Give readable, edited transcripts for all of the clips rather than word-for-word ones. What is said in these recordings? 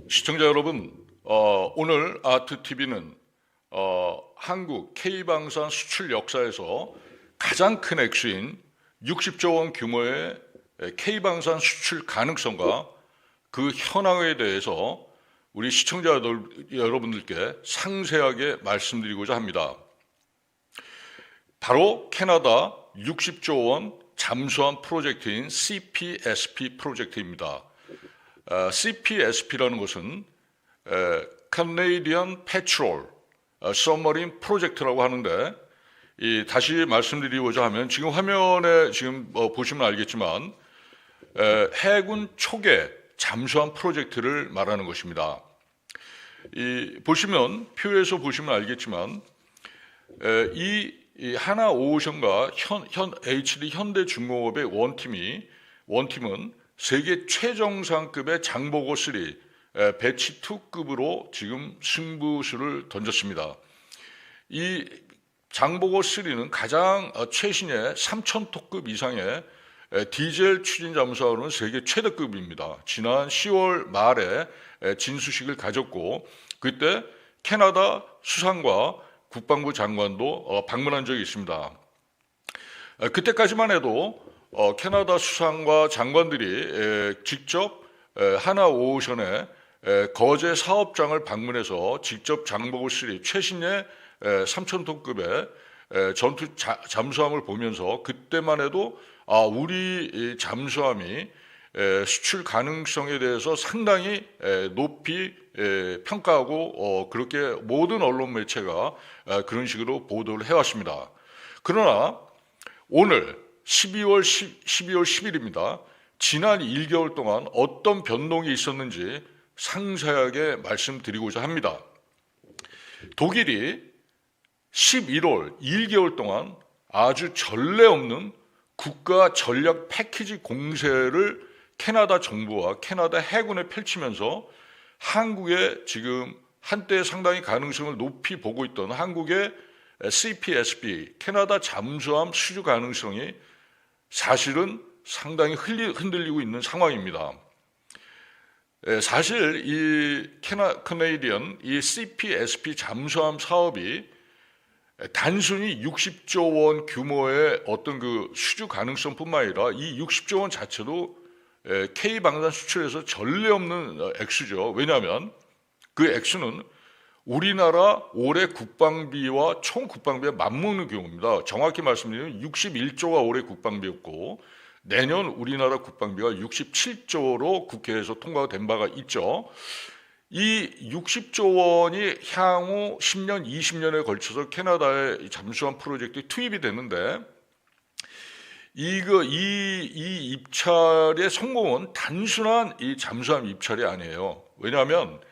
시청자 여러분, 오늘 아트TV는 한국 K방산 수출 역사에서 가장 큰 액수인 60조 원 규모의 K방산 수출 가능성과 그 현황에 대해서 우리 시청자 여러분들께 상세하게 말씀드리고자 합니다. 바로 캐나다 60조 원 잠수함 프로젝트인 CPSP 프로젝트입니다. CPSP라는 것은 Canadian Patrol Submarine Project라고 하는데, 다시 말씀드리고자 하면 지금 화면에 보시면 알겠지만 해군 초계 잠수함 프로젝트를 말하는 것입니다. 표에서 보시면 알겠지만 이 하나오션과 HD 현대중공업의 원팀은 세계 최정상급의 장보고 3 배치 2급으로 지금 승부수를 던졌습니다. 이 장보고 3는 가장 최신의 3,000톤급 이상의 디젤 추진 잠수함으로는 세계 최대급입니다. 지난 10월 말에 진수식을 가졌고, 그때 캐나다 수상과 국방부 장관도 방문한 적이 있습니다. 그때까지만 해도 캐나다 수상과 장관들이 직접 하나오션의 거제 사업장을 방문해서 직접 장보고 3 최신의 3,000톤급의 전투 잠수함을 보면서 그때만 해도 우리 잠수함이 수출 가능성에 대해서 상당히 높이 평가하고 그렇게 모든 언론 매체가 그런 식으로 보도를 해왔습니다. 그러나 오늘 12월 10일입니다. 지난 1개월 동안 어떤 변동이 있었는지 상세하게 말씀드리고자 합니다. 독일이 11월 1개월 동안 아주 전례 없는 국가 전략 패키지 공세를 캐나다 정부와 캐나다 해군에 펼치면서 한국의 지금 한때 상당히 가능성을 높이 보고 있던 한국의 CPSP 캐나다 잠수함 수주 가능성이 사실은 상당히 흔들리고 있는 상황입니다. 사실 이 캐네디언 이 CPSP 잠수함 사업이 단순히 60조 원 규모의 어떤 그 수주 가능성뿐만 아니라 이 60조 원 자체도 K방산 수출에서 전례 없는 액수죠. 왜냐하면 그 액수는 우리나라 올해 국방비와 총 국방비에 맞먹는 경우입니다. 정확히 말씀드리면 61조가 올해 국방비였고, 내년 우리나라 국방비가 67조로 국회에서 통과가 된 바가 있죠. 이 60조 원이 향후 10년, 20년에 걸쳐서 캐나다의 잠수함 프로젝트에 투입이 되는데, 이 입찰의 성공은 단순한 이 잠수함 입찰이 아니에요. 왜냐하면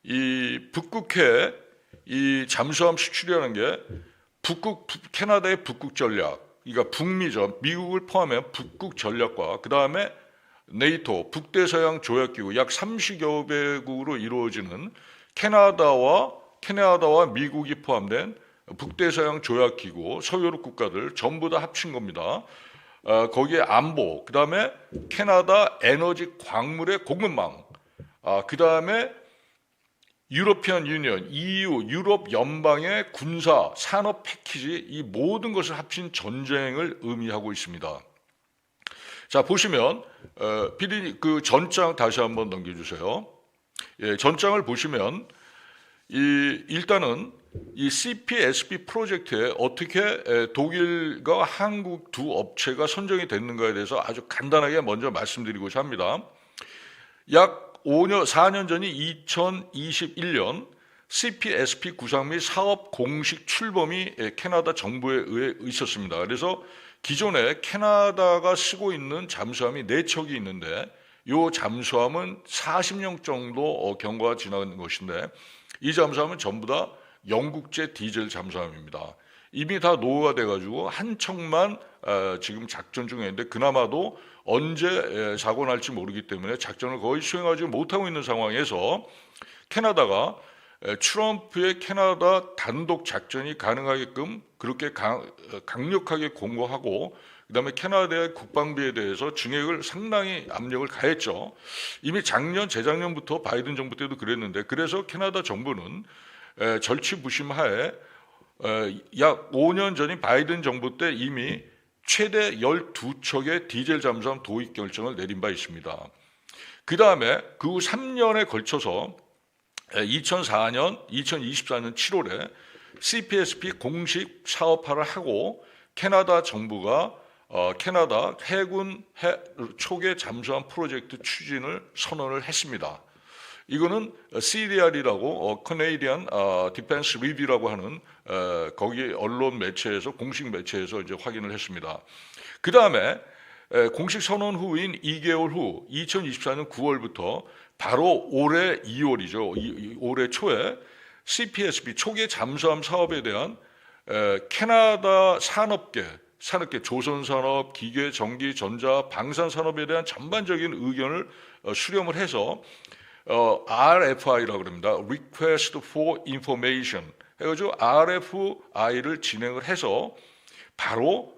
이 북극해 이 잠수함 수출이라는 게 캐나다의 북극 전략, 그러니까 북미죠. 미국을 포함한 북극 전략과 그 다음에 네이토 북대서양 조약기구 약 30여 개국으로 이루어지는 캐나다와 미국이 포함된 북대서양 조약기구 서유럽 국가들 전부 다 합친 겁니다. 거기에 안보, 그 다음에 캐나다 에너지 광물의 공급망, 그 다음에 유로피안 유니언, EU, 유럽 연방의 군사 산업 패키지, 이 모든 것을 합친 전쟁을 의미하고 있습니다. 자, 보시면 PD 그 전장 다시 한번 넘겨주세요. 전장을 보시면 일단은 이 CPSP 프로젝트에 어떻게 독일과 한국 두 업체가 선정이 됐는가에 대해서 아주 간단하게 먼저 말씀드리고자 합니다. 약 4년 전이 2021년 CPSP 구상 및 사업 공식 출범이 캐나다 정부에 의해 있었습니다. 그래서 기존에 캐나다가 쓰고 있는 잠수함이 4척이 있는데 이 잠수함은 40년 정도 경과가 지난 것인데, 이 잠수함은 전부 다 영국제 디젤 잠수함입니다. 이미 다 노후가 돼가지고 한 척만 지금 작전 중에 있는데, 그나마도 언제 사고 날지 모르기 때문에 작전을 거의 수행하지 못하고 있는 상황에서 캐나다가 트럼프의 캐나다 단독 작전이 가능하게끔 그렇게 강력하게 공고하고, 그다음에 캐나다의 국방비에 대해서 증액을 상당히 압력을 가했죠. 이미 재작년부터 바이든 정부 때도 그랬는데, 그래서 캐나다 정부는 절치부심하에 약 5년 전인 바이든 정부 때 이미 최대 12척의 디젤 잠수함 도입 결정을 내린 바 있습니다. 그 다음에 그 후 3년에 걸쳐서 2024년 7월에 CPSP 공식 사업화를 하고 캐나다 정부가 캐나다 해군 초계 잠수함 프로젝트 추진을 선언을 했습니다. 이거는 CDR이라고 Canadian Defense Review라고 하는 거기 언론 매체에서 공식 매체에서 이제 확인을 했습니다. 그 다음에 공식 선언 후인 2개월 후 2024년 9월부터 바로 올해 2월이죠. 올해 초에 CPSP 초계 잠수함 사업에 대한 캐나다 산업계 조선산업, 기계, 전기, 전자, 방산 산업에 대한 전반적인 의견을 수렴을 해서 RFI라고 합니다. Request for Information 해가지고 RFI를 진행을 해서 바로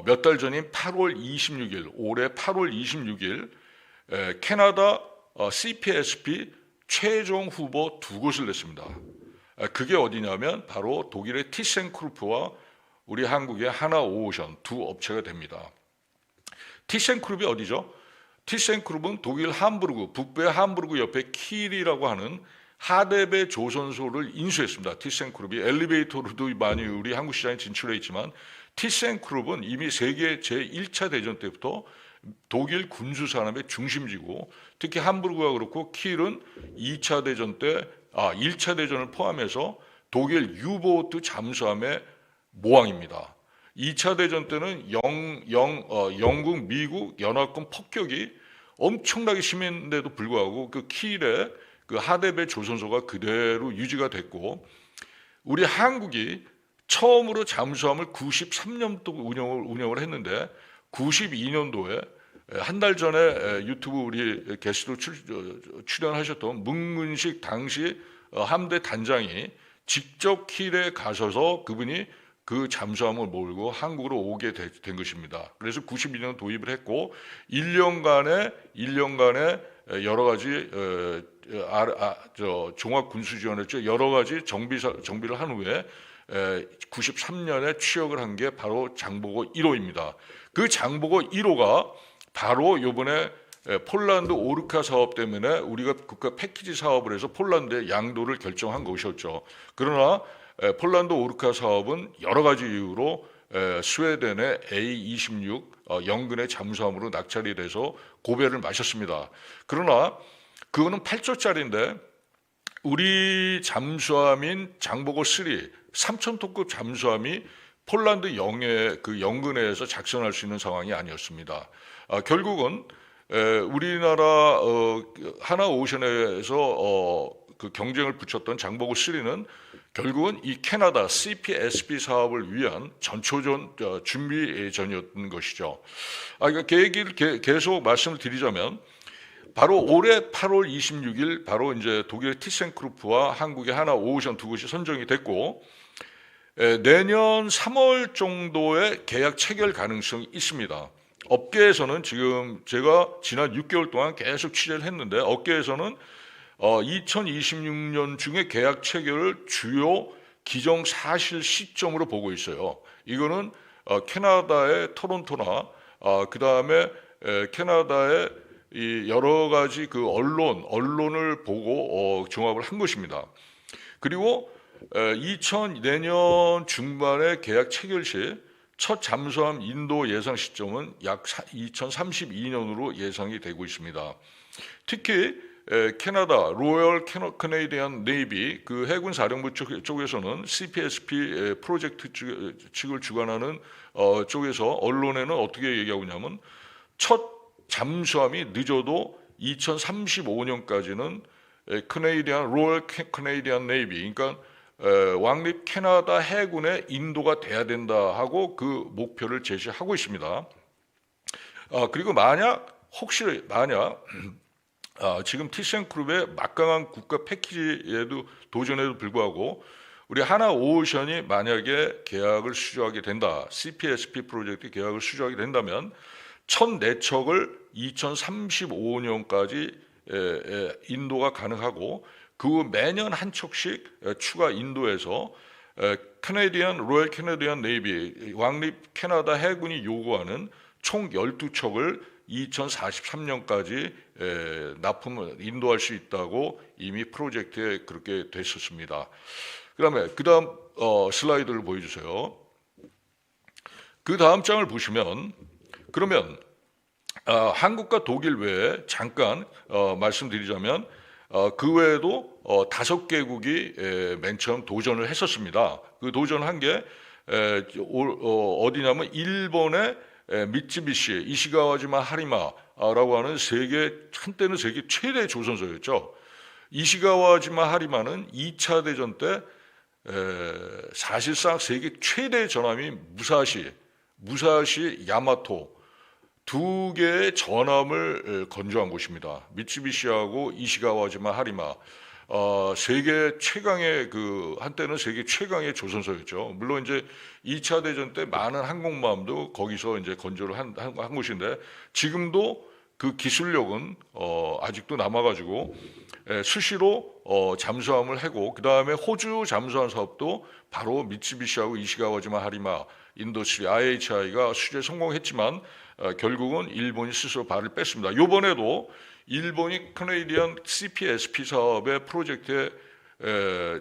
몇 달 전인 8월 26일, 올해 8월 26일 캐나다 CPSP 최종 후보 2곳을 냈습니다. 그게 어디냐면 바로 독일의 티센크루프와 우리 한국의 하나오션 두 업체가 됩니다. 티센크룹이 어디죠? 티센크룹은 독일 함부르크, 북부의 함부르크 옆에 킬이라고 하는 하대배 조선소를 인수했습니다. 티센크룹이 엘리베이터로도 많이 우리 한국 시장에 진출해 있지만 티센크룹은 이미 세계 제1차 대전 때부터 독일 군수 산업의 중심지고, 특히 함부르크가 그렇고 킬은 2차 대전 때 1차 대전을 포함해서 독일 유보트 잠수함의 모왕입니다. 2차 대전 때는 영국, 미국 연합군 폭격이 엄청나게 심했는데도 불구하고 그 킬의 그 하대배 조선소가 그대로 유지가 됐고, 우리 한국이 처음으로 잠수함을 93년도 운영을 했는데 92년도에 한 달 전에 유튜브 우리 게스트로 출연하셨던 문근식 당시 함대 단장이 직접 킬에 가셔서 그분이 그 잠수함을 몰고 한국으로 오게 된 것입니다. 그래서 92년 도입을 했고 1년간에 여러 가지 종합군수지원했죠. 여러 가지 정비를 한 후에 93년에 취역을 한 게 바로 장보고 1호입니다. 그 장보고 1호가 바로 이번에 폴란드 오르카 사업 때문에 우리가 국가 패키지 사업을 해서 폴란드의 양도를 결정한 것이었죠. 그러나 폴란드 오르카 사업은 여러 가지 이유로 스웨덴의 A26 영근의 잠수함으로 낙찰이 돼서 고배를 마셨습니다. 그러나 그거는 8조짜리인데 우리 잠수함인 장보고 3 3,000톤급 잠수함이 폴란드 그 영근해에서 작전할 수 있는 상황이 아니었습니다. 결국은 우리나라 하나오션에서 그 경쟁을 붙였던 장보고 3는 결국은 이 캐나다 CPSP 사업을 위한 전초전 준비전이었던 것이죠. 그 얘기를 계속 말씀을 드리자면 바로 올해 8월 26일 바로 이제 독일의 티센크루프와 한국의 하나오션 두 곳이 선정이 됐고 내년 3월 정도에 계약 체결 가능성이 있습니다. 업계에서는 지금 제가 지난 6개월 동안 계속 취재를 했는데 업계에서는 2026년 중에 계약 체결을 주요 기정사실 시점으로 보고 있어요. 이거는 캐나다의 토론토나 그 다음에 캐나다의 이 여러 가지 그 언론을 보고 종합을 한 것입니다. 그리고 내년 중반에 계약 체결 시 첫 잠수함 인도 예상 시점은 약 2032년으로 예상이 되고 있습니다. 특히 캐나다 로열 캐네디언 네이비 그 해군 사령부 쪽에서는 CPSP 프로젝트 측을 주관하는 쪽에서 언론에는 어떻게 얘기하고 있냐면 첫 잠수함이 늦어도 2035년까지는 로열 캐네디언 네이비 그러니까 왕립 캐나다 해군의 인도가 돼야 된다 하고 그 목표를 제시하고 있습니다. 그리고 혹시 지금 티센크룹의 막강한 국가 패키지에도 도전에도 불구하고 우리 하나오션이 만약에 계약을 수주하게 된다, CPSP 프로젝트 계약을 수주하게 된다면 첫 내척을 2035년까지 인도가 가능하고 그 후 매년 한 척씩 추가 인도에서 로열 캐네디언 네이비 왕립 캐나다 해군이 요구하는 총 12척을 2043년까지 납품을 인도할 수 있다고 이미 프로젝트에 그렇게 됐었습니다. 그다음 슬라이드를 보여주세요. 그 다음 장을 보시면 그러면 한국과 독일 외에 잠깐 말씀드리자면 그 외에도 5개국이 맨 처음 도전을 했었습니다. 그 도전한 게 어디냐면 일본의 미쯔비시 이시가와지마 하리마라고 하는 한때는 세계 최대 조선소였죠. 이시가와지마 하리마는 2차 대전 때 사실상 세계 최대 전함이 무사시 야마토 두 개의 전함을 건조한 곳입니다. 미쯔비시하고 이시가와지마 하리마 세계 최강의 한때는 세계 최강의 조선소였죠. 물론 이제 2차 대전 때 많은 항공모함도 거기서 이제 건조를 한 곳인데 지금도 그 기술력은 아직도 남아가지고 수시로 잠수함을 해고 그 다음에 호주 잠수함 사업도 바로 미쯔비시하고 이시가와지마 하리마 인더스트리 IHI가 수주에 성공했지만 결국은 일본이 스스로 발을 뺐습니다. 이번에도 일본이 캐네디언 CPSP 사업의 프로젝트를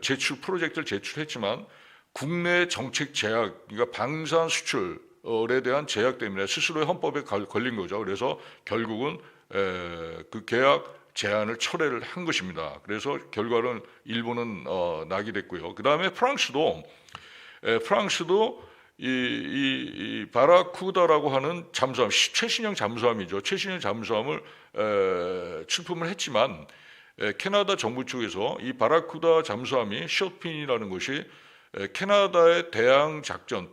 제출했지만 국내 정책 제약, 그러니까 방산 수출에 대한 제약 때문에 스스로의 헌법에 걸린 거죠. 그래서 결국은 그 계약 제한을 철회를 한 것입니다. 그래서 결과는 일본은 낙이 됐고요. 그 다음에 프랑스도 이 바라쿠다라고 하는 잠수함, 최신형 잠수함이죠. 최신형 잠수함을 출품을 했지만 캐나다 정부 쪽에서 이 바라쿠다 잠수함이 숏핀이라는 것이 캐나다의 대양 작전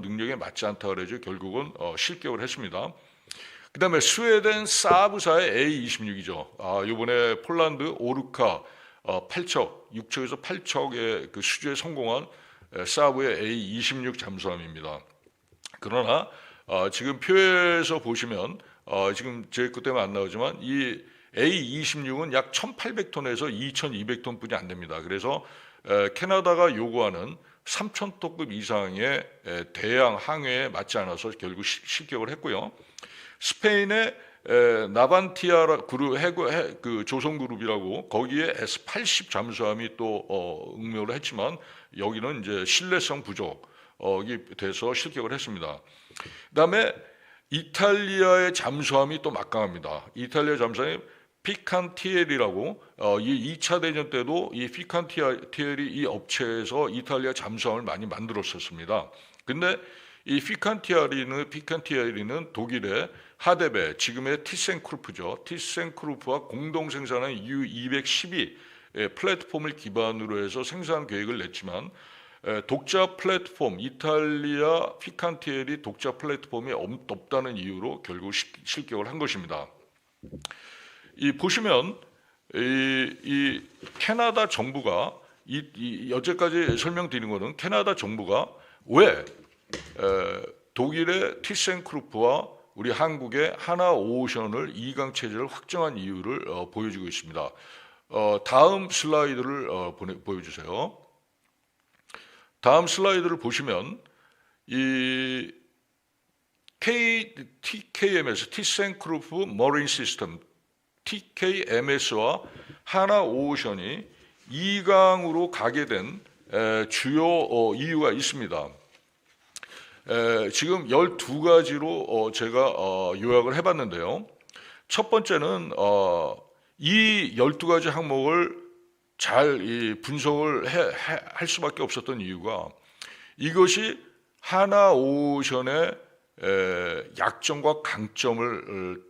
능력에 맞지 않다 그래서 결국은 실격을 했습니다. 그 다음에 스웨덴 사브사의 A26이죠. 이번에 폴란드 오르카 8척, 6척에서 8척의 그 수주에 성공한 사브의 A26 잠수함입니다. 그러나 지금 표에서 보시면 지금 제 것 때문에 안 나오지만 이 A26은 약 1,800톤에서 2,200톤 뿐이 안 됩니다. 그래서 캐나다가 요구하는 3,000톤급 이상의 대양 항해에 맞지 않아서 결국 실격을 했고요. 스페인의 나반티아 그룹 그 조선그룹이라고 거기에 S80 잠수함이 또 응모를 했지만 여기는 이제 신뢰성 부족이 돼서 실격을 했습니다. 그다음에 이탈리아의 잠수함이 또 막강합니다. 이탈리아 잠수함이 피칸티엘이라고 이 2차 대전 때도 이 피칸티엘이 이 업체에서 이탈리아 잠수함을 많이 만들었었습니다. 근데 이 피칸티엘리는 독일의 하데베, 지금의 티센크루프죠. 티센크루프와 공동 생산한 U212 플랫폼을 기반으로 해서 생산 계획을 냈지만 독자 플랫폼, 이탈리아 피칸티엘이 독자 플랫폼이 없다는 이유로 결국 실격을 한 것입니다. 보시면 이 캐나다 정부가 여태까지 설명드린 것은 캐나다 정부가 왜 독일의 티센크루프와 우리 한국의 하나오션을 2강 체제를 확정한 이유를 보여주고 있습니다. 다음 슬라이드를 보여주세요. 다음 슬라이드를 보시면 이 TKMS, 티센크루프 머린 시스템, TKMS와 하나오션이 2강으로 가게 된 주요 이유가 있습니다. 지금 12가지로 제가 요약을 해봤는데요. 첫 번째는 이 12가지 항목을 잘 분석을 할 수밖에 없었던 이유가 이것이 하나오션의 약점과 강점을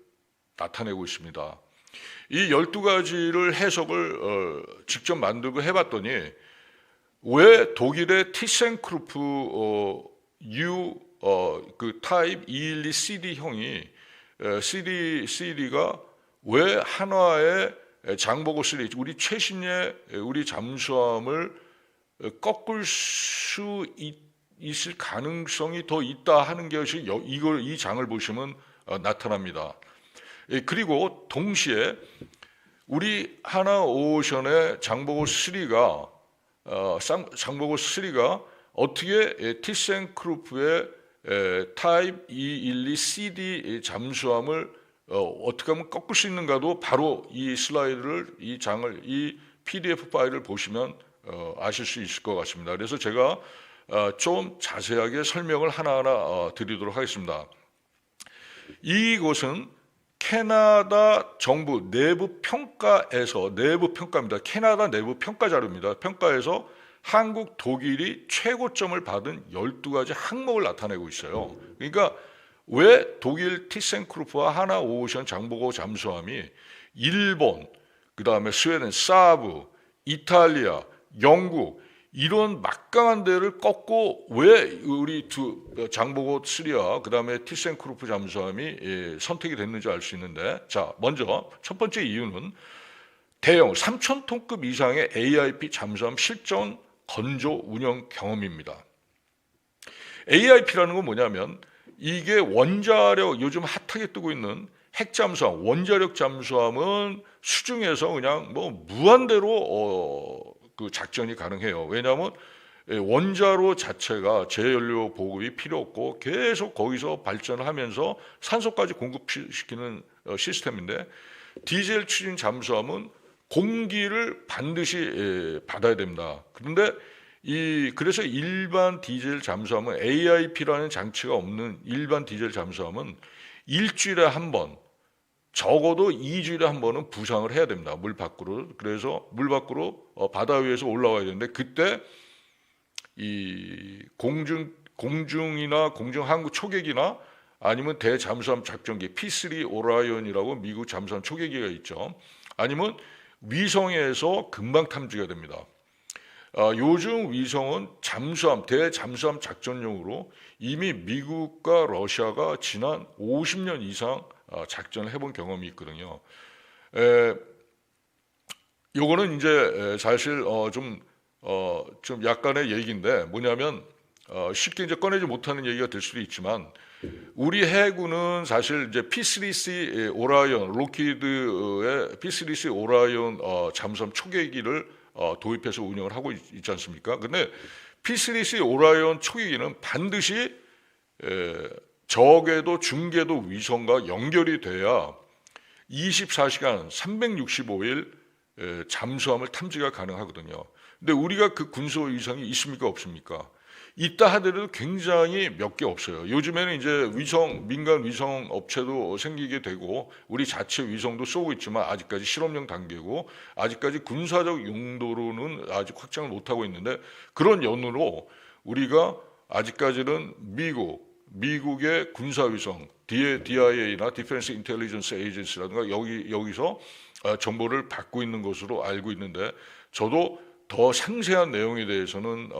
나타내고 있습니다. 이 12가지를 해석을 직접 만들고 해봤더니 왜 독일의 티센크루프 그 타입 212CD형이 CD가 왜 한화의 장보고 3 우리 최신의 우리 잠수함을 꺾을 수 있을 가능성이 더 있다 하는 것이 이 장을 보시면 나타납니다. 그리고 동시에 우리 하나오션의 장보고 3가 장보고 3가 어떻게 티센크루프의 타입 212CD 잠수함을 어떻게 하면 꺾을 수 있는가도 바로 이 슬라이드를 이 PDF 파일을 보시면 아실 수 있을 것 같습니다. 그래서 제가 좀 자세하게 설명을 하나하나 드리도록 하겠습니다. 이곳은 캐나다 정부 내부 평가입니다. 캐나다 내부 평가 자료입니다. 평가에서 한국, 독일이 최고점을 받은 12가지 항목을 나타내고 있어요. 그러니까 왜 독일 티센크루프와 하나오션 장보고 잠수함이 일본, 그 다음에 스웨덴, 사브, 이탈리아, 영국 이런 막강한 데를 꺾고 왜 우리 장보고 3와 그 다음에 티센크루프 잠수함이 선택이 됐는지 알 수 있는데, 자, 먼저 첫 번째 이유는 대형 3,000톤급 이상의 AIP 잠수함 실전 건조 운영 경험입니다. AIP라는 건 뭐냐면 이게 원자력, 요즘 핫하게 뜨고 있는 핵잠수함, 원자력 잠수함은 수중에서 그냥 뭐 무한대로 그 작전이 가능해요. 왜냐하면 원자로 자체가 재연료 보급이 필요 없고 계속 거기서 발전을 하면서 산소까지 공급시키는 시스템인데, 디젤 추진 잠수함은 공기를 반드시 받아야 됩니다. 그런데 그래서 일반 디젤 잠수함은 AIP라는 장치가 없는 일반 디젤 잠수함은 일주일에 한 번, 적어도 2주일에 한 번은 부상을 해야 됩니다. 물 밖으로. 그래서 물 밖으로 바다 위에서 올라와야 되는데, 그때 이 공중이나 공중항구 초계기나 아니면 대잠수함 작전기 P3 오라이언이라고 미국 잠수함 초계기가 있죠. 아니면 위성에서 금방 탐지가 됩니다. 요즘 위성은 대잠수함 작전용으로 이미 미국과 러시아가 지난 50년 이상 작전을 해본 경험이 있거든요. 요거는 이제 사실 좀 약간의 얘기인데, 뭐냐면 쉽게 이제 꺼내지 못하는 얘기가 될 수도 있지만, 우리 해군은 사실 이제 P3C 오라이언, 로키드의 P3C 오라이언 잠수함 초계기를 도입해서 운영을 하고 있지 않습니까? 근데 P3C 오라이언 초계기는 반드시 저궤도, 중궤도 위성과 연결이 돼야 24시간 365일 잠수함을 탐지가 가능하거든요. 근데 우리가 그 군소 위성이 있습니까, 없습니까? 있다 하더라도 굉장히 몇 개 없어요. 요즘에는 이제 민간 위성 업체도 생기게 되고 우리 자체 위성도 쏘고 있지만 아직까지 실험용 단계고 아직까지 군사적 용도로는 아직 확장을 못하고 있는데, 그런 연으로 우리가 아직까지는 미국의 군사위성 DIA나 디펜스 인텔리전스 에이전시라든가 여기서 정보를 받고 있는 것으로 알고 있는데, 저도 더 상세한 내용에 대해서는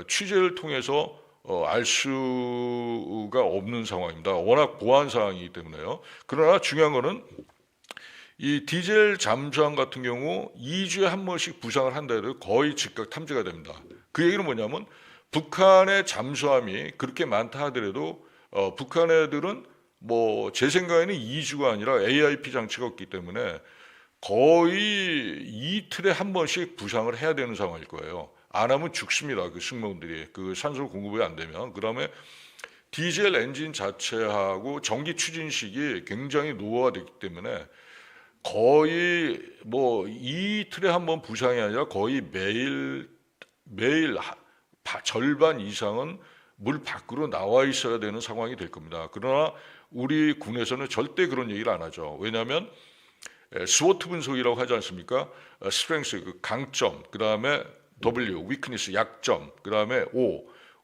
취재를 통해서 알 수가 없는 상황입니다. 워낙 보안 사항이기 때문에요. 그러나 중요한 거는 이 디젤 잠수함 같은 경우 2주에 한 번씩 부상을 한다 해도 거의 즉각 탐지가 됩니다. 그 얘기는 뭐냐면 북한의 잠수함이 그렇게 많다 하더라도 북한 애들은 뭐 제 생각에는 2주가 아니라 AIP 장치가 없기 때문에 거의 이틀에 한 번씩 부상을 해야 되는 상황일 거예요. 안 하면 죽습니다. 그 승무원들이 그 산소 공급이 안 되면. 그다음에 디젤 엔진 자체하고 전기 추진식이 굉장히 노후화됐기 때문에 거의 뭐 이틀에 한 번 부상이 아니라 거의 매일 절반 이상은 물 밖으로 나와 있어야 되는 상황이 될 겁니다. 그러나 우리 군에서는 절대 그런 얘기를 안 하죠. 왜냐하면 스워트 분석이라고 하지 않습니까? 스트렝스, 그 강점, 그 다음에 W, weakness, 약점, 그 다음에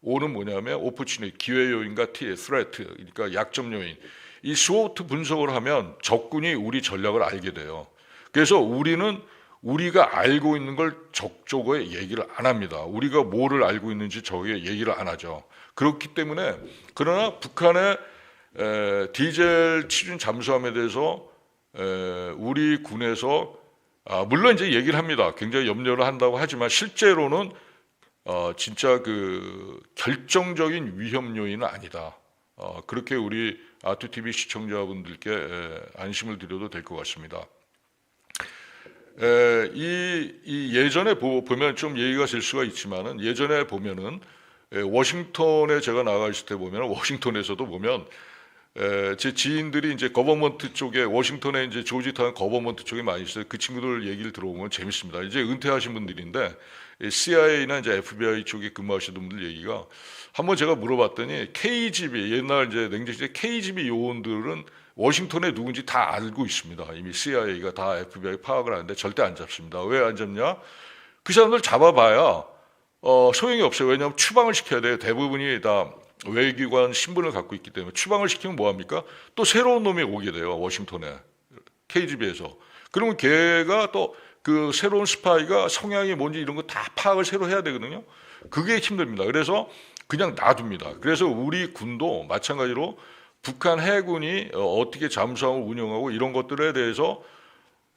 O는 뭐냐면 opportunity, 기회 요인과 T, threat, 그러니까 약점 요인. 이 스워트 분석을 하면 적군이 우리 전략을 알게 돼요. 그래서 우리가 알고 있는 걸 적조에 얘기를 안 합니다. 우리가 뭐를 알고 있는지 저게 얘기를 안 하죠. 그렇기 때문에, 그러나 북한의 디젤 추진 잠수함에 대해서 우리 군에서 물론 이제 얘기를 합니다. 굉장히 염려를 한다고 하지만 실제로는 진짜 그 결정적인 위험 요인은 아니다. 그렇게 우리 아투TV 시청자분들께 안심을 드려도 될 것 같습니다. 이 예전에 보면 좀 얘기가 될 수가 있지만은 예전에 보면은 워싱턴에 제가 나가 있을 때 보면 워싱턴에서도 보면 제 지인들이 이제 거버먼트 쪽에 워싱턴에 이제 조지타운 거버먼트 쪽에 많이 있어요. 그 친구들 얘기를 들어보면 재밌습니다. 이제 은퇴하신 분들인데 CIA나 이제 FBI 쪽에 근무하시던 분들 얘기가 한번 제가 물어봤더니 KGB 옛날 이제 냉전 시대 KGB 요원들은 워싱턴에 누군지 다 알고 있습니다. 이미 CIA가 다 FBI 파악을 하는데 절대 안 잡습니다. 왜 안 잡냐? 그 사람들 잡아봐야 소용이 없어요. 왜냐하면 추방을 시켜야 돼요. 대부분이 다 외교관 신분을 갖고 있기 때문에 추방을 시키면 뭐합니까? 또 새로운 놈이 오게 돼요. 워싱턴에 KGB에서. 그러면 걔가 또 그 새로운 스파이가 성향이 뭔지 이런 거 다 파악을 새로 해야 되거든요. 그게 힘듭니다. 그래서 그냥 놔둡니다. 그래서 우리 군도 마찬가지로 북한 해군이 어떻게 잠수함을 운영하고 이런 것들에 대해서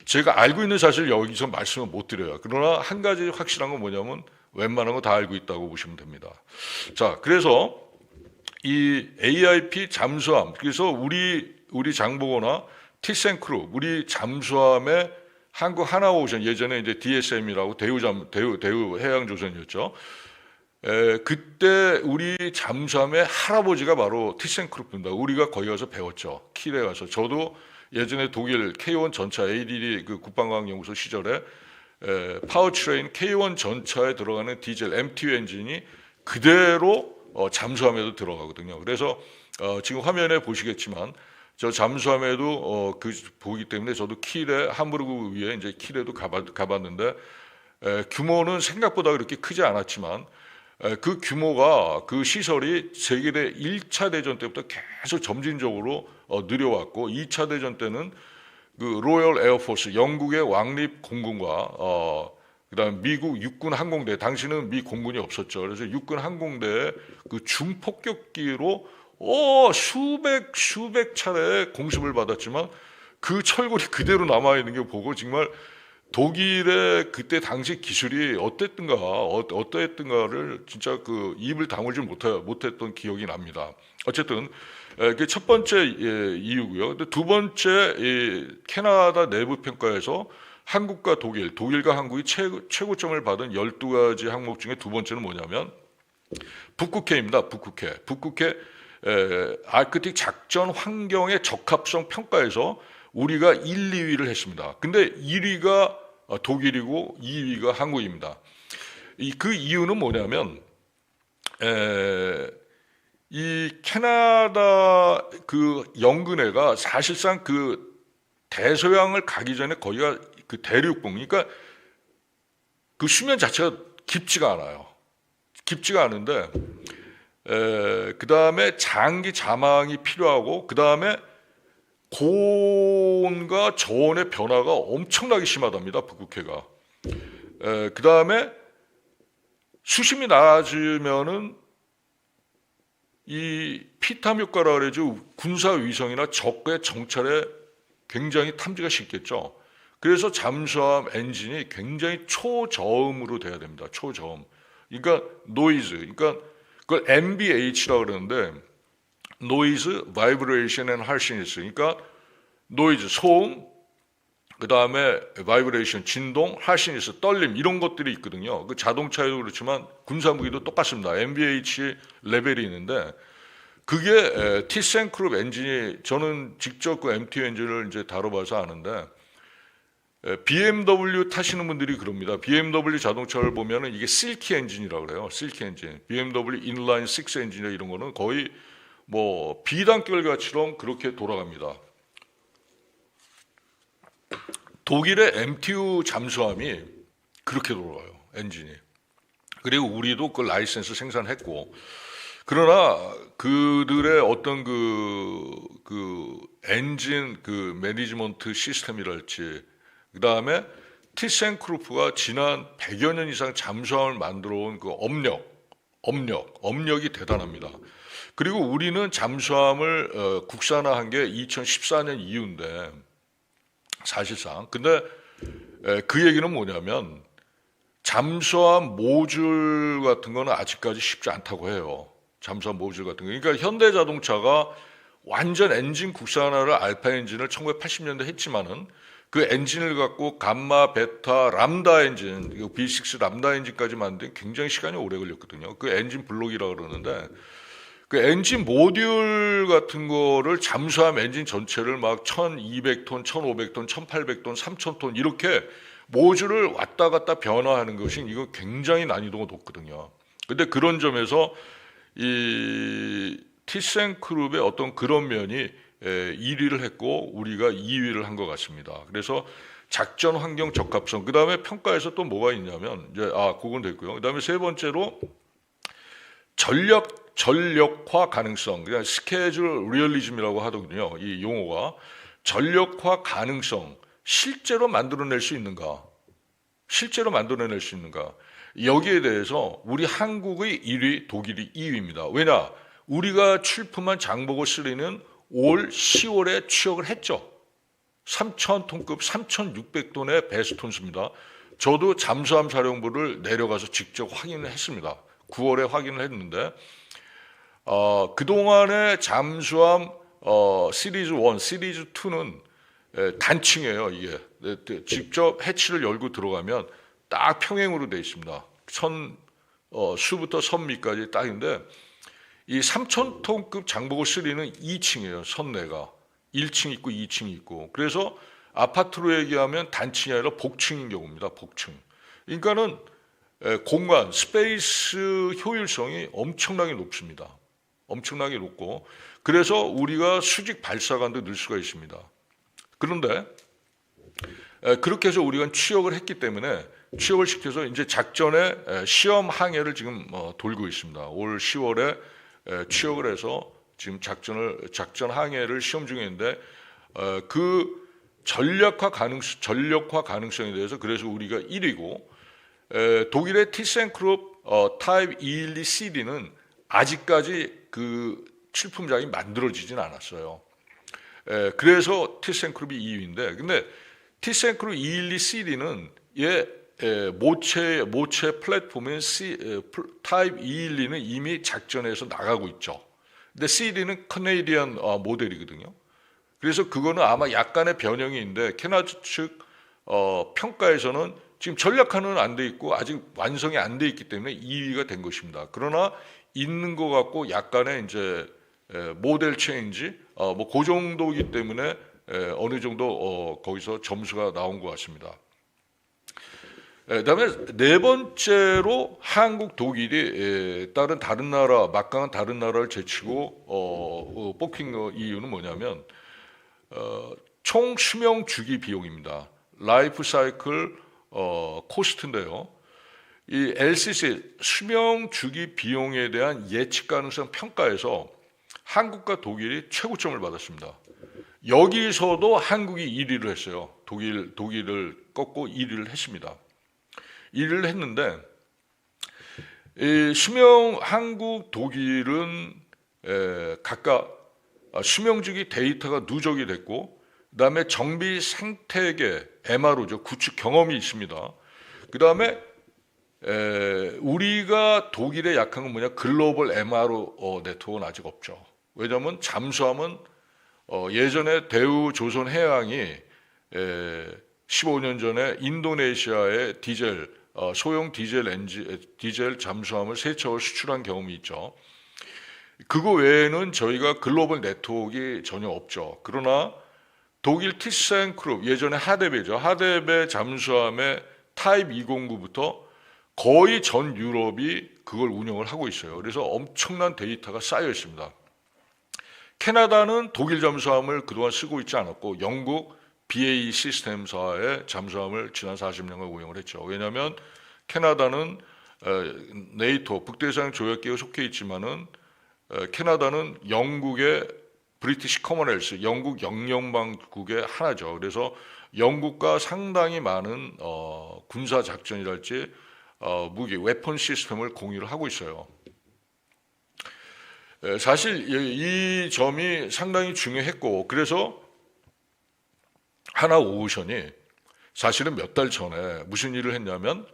제가 알고 있는 사실 여기서 말씀을 못 드려요. 그러나 한 가지 확실한 건 뭐냐면 웬만한 거 다 알고 있다고 보시면 됩니다. 자, 그래서 이 AIP 잠수함, 그래서 우리 장보고나 티센크루, 우리 잠수함의 한국 하나오션, 예전에 이제 DSM이라고 대우 해양조선이었죠. 그때 우리 잠수함의 할아버지가 바로 티센크루프입니다. 우리가 거기 가서 배웠죠. 킬에 가서. 저도 예전에 독일 K1 전차 ADD 그 국방과학연구소 시절에 파워트레인 K1 전차에 들어가는 디젤 MTU 엔진이 그대로 잠수함에도 들어가거든요. 그래서 지금 화면에 보시겠지만 저 잠수함에도 보기 때문에 저도 킬에 함부르크 위에 이제 킬에도 가봤는데 규모는 생각보다 그렇게 크지 않았지만 그 규모가 그 시설이 세계대 1차 대전 때부터 계속 점진적으로 늘어왔고 2차 대전 때는 그 로열 에어포스 영국의 왕립 공군과 그다음 미국 육군 항공대 당시는 미 공군이 없었죠. 그래서 육군 항공대의 그 중폭격기로 수백 차례 공습을 받았지만 그 철골이 그대로 남아 있는 게 보고 정말 독일의 그때 당시 기술이 어떠했던가를 진짜 그 입을 다물지 못했던 기억이 납니다. 어쨌든 그게 첫 번째 이유고요. 두 번째 캐나다 내부 평가에서 한국과 독일과 한국이 최고점을 받은 12가지 항목 중에 두 번째는 뭐냐면 북극해입니다. 북극해 아크틱 작전 환경의 적합성 평가에서 우리가 1, 2위를 했습니다. 근데 1위가 독일이고 2위가 한국입니다. 그 이유는 뭐냐면 이 캐나다 그 영근해가 사실상 그 대서양을 가기 전에 거기가 그 대륙봉, 그러니까 그 수면 자체가 깊지가 않아요. 깊지가 않은데 그 다음에 장기 자망이 필요하고 그 다음에 고온과 저온의 변화가 엄청나게 심하답니다. 북극해가. 그 다음에 수심이 낮으면은 이 피탐 효과라 그러죠. 군사 위성이나 적의 정찰에 굉장히 탐지가 쉽겠죠. 그래서 잠수함 엔진이 굉장히 초저음으로 돼야 됩니다. 초저음. 그러니까 노이즈. 그러니까 그걸 MBH라고 그러는데 노이즈, 바이브레이션 앤 하시니스. 그러니까 노이즈, 소음, 그 다음에 바이브레이션, 진동, 하시니스, 떨림 이런 것들이 있거든요. 그 자동차에도 그렇지만 군사무기도 똑같습니다. MBH 레벨이 있는데 그게 티센크룹 엔진이 저는 직접 그 MTU 엔진을 이제 다뤄봐서 아는데 BMW 타시는 분들이 그럽니다. BMW 자동차를 보면은 이게 실키 엔진이라고 그래요. 실키 엔진. BMW 인라인 6 엔진이나 이런 거는 거의 뭐 비단결같이럼 그렇게 돌아갑니다. 독일의 MTU 잠수함이 그렇게 돌아가요. 엔진이. 그리고 우리도 그 라이센스 생산했고 그러나 그들의 어떤 그 엔진 그 매니지먼트 시스템이랄지 그 다음에 티센크루프가 지난 100여 년 이상 잠수함을 만들어 온 그 업력이 대단합니다. 그리고 우리는 잠수함을 국산화한 게 2014년 이후인데 사실상 근데 그 얘기는 뭐냐면 잠수함 모듈 같은 거는 아직까지 쉽지 않다고 해요. 잠수함 모듈 같은 거. 그러니까 현대자동차가 완전 엔진 국산화를 알파 엔진을 1980년대 했지만은 그 엔진을 갖고 감마, 베타, 람다 엔진, B6 람다 엔진까지 만든 굉장히 시간이 오래 걸렸거든요. 그 엔진 블록이라고 그러는데 그 엔진 모듈 같은 거를 잠수함 엔진 전체를 막 1200톤, 1500톤, 1800톤, 3000톤 이렇게 모듈을 왔다 갔다 변화하는 것이 이거 굉장히 난이도가 높거든요. 근데 그런 점에서 이 티센크룹의 어떤 그런 면이 1위를 했고 우리가 2위를 한 것 같습니다. 그래서 작전 환경 적합성, 그 다음에 평가에서 또 뭐가 있냐면 이제 그건 됐고요. 그 다음에 세 번째로 전력화 가능성, 그냥 스케줄 리얼리즘이라고 하더군요. 이 용어가 전력화 가능성, 실제로 만들어낼 수 있는가? 실제로 만들어낼 수 있는가? 여기에 대해서 우리 한국의 1위, 독일이 2위입니다. 왜냐? 우리가 출품한 장보고 3는 올 10월에 취역을 했죠. 3,000톤급 3,600톤의 베스톤수입니다. 저도 잠수함 사령부를 내려가서 직접 확인을 했습니다. 9월에 확인을 했는데 그동안의 잠수함 시리즈 1, 시리즈 2는 단층이에요. 이게 직접 해치를 열고 들어가면 딱 평행으로 되어 있습니다. 수부터 선미까지 딱인데 이 3,000톤급 장보고 3는 2층이에요. 선내가 1층 있고 2층 있고 그래서 아파트로 얘기하면 단층이 아니라 복층인 경우입니다. 복층. 그러니까는 공간, 스페이스 효율성이 엄청나게 높습니다. 엄청나게 높고 그래서 우리가 수직 발사관도 넣을 수가 있습니다. 그런데 그렇게 해서 우리가 취역을 했기 때문에 취역을 시켜서 이제 작전의 시험 항해를 지금 돌고 있습니다. 올 10월에 취역을 해서 지금 작전 항해를 시험 중인데 그 전력화 가능성에 대해서 그래서 우리가 1위고 독일의 티센크룹 타입 212CD는 아직까지 그 출품작이 만들어지진 않았어요. 그래서 티센크룹이 2위인데 근데 티센크룹 212CD는 모체 플랫폼인 타입 212는 이미 작전에서 나가고 있죠. 근데 CD는 커네디언 모델이거든요. 그래서 그거는 아마 약간의 변형이 있는데 캐나다 측 평가에서는 지금 전략화는 안 돼 있고 아직 완성이 안 돼 있기 때문에 2위가 된 것입니다. 그러나 있는 것 같고 약간의 이제 모델 체인지 그 정도이기 때문에 어느 정도 거기서 점수가 나온 것 같습니다. 그다음에 네 번째로 한국, 독일이 다른 나라 막강한 다른 나라를 제치고 뽑힌 이유는 뭐냐면 총 수명 주기 비용입니다. 라이프 사이클 코스트인데요. 이 LCC 수명 주기 비용에 대한 예측 가능성 평가에서 한국과 독일이 최고점을 받았습니다. 여기서도 한국이 1위를 했어요. 독일을 꺾고 1위를 했습니다. 1위를 했는데 한국, 독일은 각각 수명주기 데이터가 누적이 됐고 그다음에 정비 생태계 MRO죠. 구축 경험이 있습니다. 그다음에 우리가 독일에 약한 건 뭐냐? 글로벌 MRO 네트워크는 아직 없죠. 왜냐하면 잠수함은 예전에 대우조선해양이 15년 전에 인도네시아에 소형 디젤 잠수함을 3척을 수출한 경험이 있죠. 그거 외에는 저희가 글로벌 네트워크가 전혀 없죠. 그러나 독일 티센크룹 예전에 하데베죠. 하데베 잠수함의 타입 209부터 거의 전 유럽이 그걸 운영을 하고 있어요. 그래서 엄청난 데이터가 쌓여 있습니다. 캐나다는 독일 잠수함을 그동안 쓰고 있지 않았고 영국 BAE 시스템사의 잠수함을 지난 40년간 운영을 했죠. 왜냐하면 캐나다는 네이토 북대서양 조약기에 속해 있지만은 캐나다는 영국의 브리티시 커먼웰스, 영국 영연방국의 하나죠. 그래서 영국과 상당히 많은 군사 작전이랄지 무기, 웨폰 시스템을 공유를 하고 있어요. 사실 이 점이 상당히 중요했고 그래서 하나오션이 사실은 몇 달 전에 무슨 일을 했냐면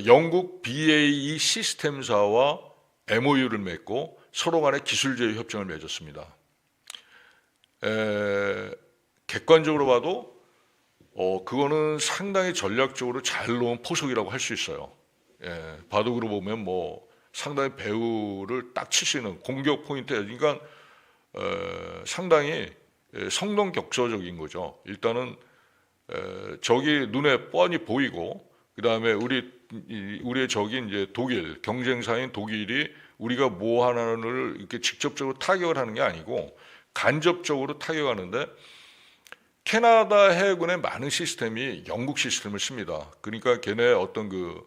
영국 BAE 시스템사와 MOU를 맺고 서로 간에 기술 제휴 협정을 맺었습니다. 객관적으로 봐도 그거는 상당히 전략적으로 잘 놓은 포석이라고 할 수 있어요. 바둑으로 보면 뭐 상당히 배후를 딱 칠 수 있는 공격 포인트, 그러니까 상당히 성동격서적인 거죠. 일단은 적이 눈에 뻔히 보이고, 그 다음에 우리의 적이 이제 독일, 경쟁사인 독일이 우리가 뭐 하나를 이렇게 직접적으로 타격을 하는 게 아니고 간접적으로 타격하는데, 캐나다 해군의 많은 시스템이 영국 시스템을 씁니다. 그러니까 걔네 어떤 그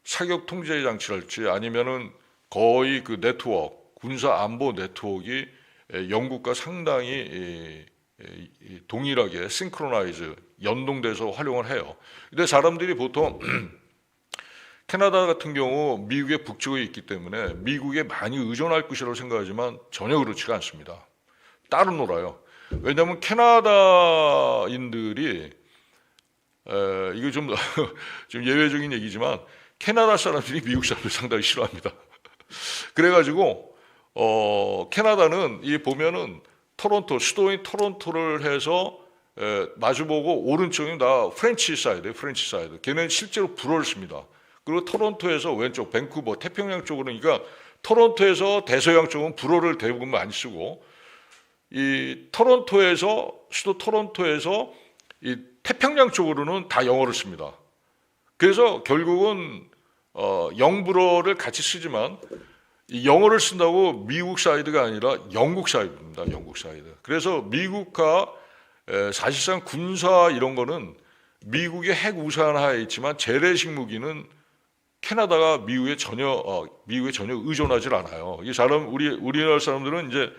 사격 통제 장치랄지 아니면은 거의 그 네트워크, 군사 안보 네트워크가 영국과 상당히 동일하게 싱크로나이즈, 연동돼서 활용을 해요. 근데 사람들이 보통 캐나다 같은 경우 미국의 북쪽에 있기 때문에 미국에 많이 의존할 것이라고 생각하지만 전혀 그렇지가 않습니다. 따로 놀아요. 왜냐하면 캐나다인들이 이거 좀 예외적인 얘기지만 캐나다 사람들이 미국 사람들 상당히 싫어합니다. 그래가지고 캐나다는 이 보면은 토론토, 수도인 토론토를 해서 마주보고 오른쪽이 다 프렌치 사이드. 걔는 실제로 불어를 씁니다. 그리고 토론토에서 왼쪽 밴쿠버 태평양 쪽으로, 그러니까 토론토에서 대서양 쪽은 불어를 대부분 많이 쓰고, 이 토론토에서 수도 토론토에서 이 태평양 쪽으로는 다 영어를 씁니다. 그래서 결국은 영불어를 같이 쓰지만 이 영어를 쓴다고 미국 사이드가 아니라 영국 사이드입니다. 영국 사이드. 그래서 미국과 사실상 군사 이런 거는 미국의 핵 우산 하에 있지만 재래식 무기는 캐나다가 미국에 전혀 의존하지 않아요. 이 사람 우리나라 사람들은 이제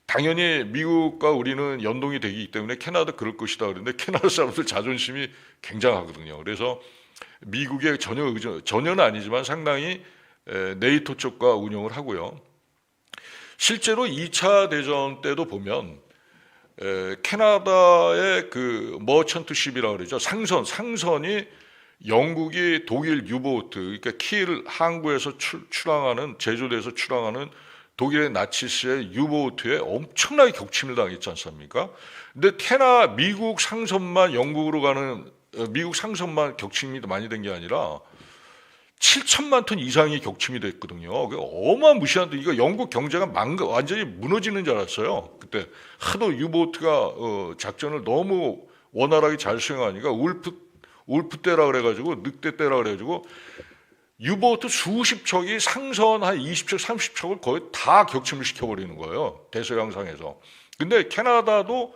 당연히 미국과 우리는 연동이 되기 때문에 캐나다 그럴 것이다 그런데 캐나다 사람들 자존심이 굉장하거든요. 그래서 미국에 전혀는 아니지만 상당히 네이토 쪽과 운영을 하고요. 실제로 2차 대전 때도 보면 캐나다의 그 머천트십이라고 그러죠. 상선이 영국이 독일 유보트, 그러니까 킬 항구에서 제조돼서 출항하는 독일의 나치스의 유보트에 엄청나게 격침을 당했지 않습니까? 근데 미국 상선만 영국으로 가는 미국 상선만 격침이 많이 된 게 아니라 7천만 톤 이상이 격침이 됐거든요. 어마무시한, 이거 영국 경제가 완전히 무너지는 줄 알았어요. 그때 하도 유보트가 작전을 너무 원활하게 잘 수행하니까 울프 때라 그래가지고 늑대 때라 그래가지고 유보트 수십 척이 상선 한 20척, 30척을 거의 다 격침을 시켜버리는 거예요. 대서양상에서. 근데 캐나다도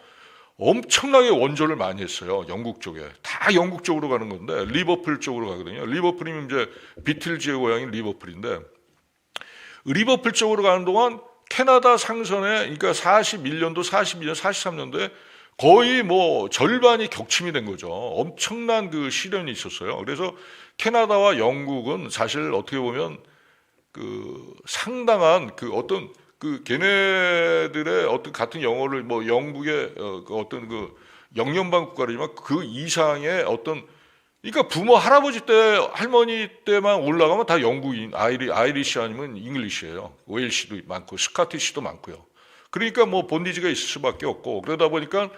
엄청나게 원조를 많이 했어요. 영국 쪽에. 다 영국 쪽으로 가는 건데 리버풀 쪽으로 가거든요. 리버풀이면 이제 비틀즈의 고향인 리버풀인데, 리버풀 쪽으로 가는 동안 캐나다 상선에, 그러니까 41년도, 42년, 43년도에 거의 뭐 절반이 격침이 된 거죠. 엄청난 그 시련이 있었어요. 그래서 캐나다와 영국은 사실 어떻게 보면 그 상당한 그 어떤 그 걔네들의 어떤 같은 영어를 뭐 영국의 그 어떤 그 영연방 국가이지만 그 이상의 어떤, 그러니까 부모 할아버지 때 할머니 때만 올라가면 다 영국인, 아이리시 아니면 잉글리시예요. 웨일시도 많고 스카티시도 많고요. 그러니까 뭐 본디지가 있을 수밖에 없고, 그러다 보니까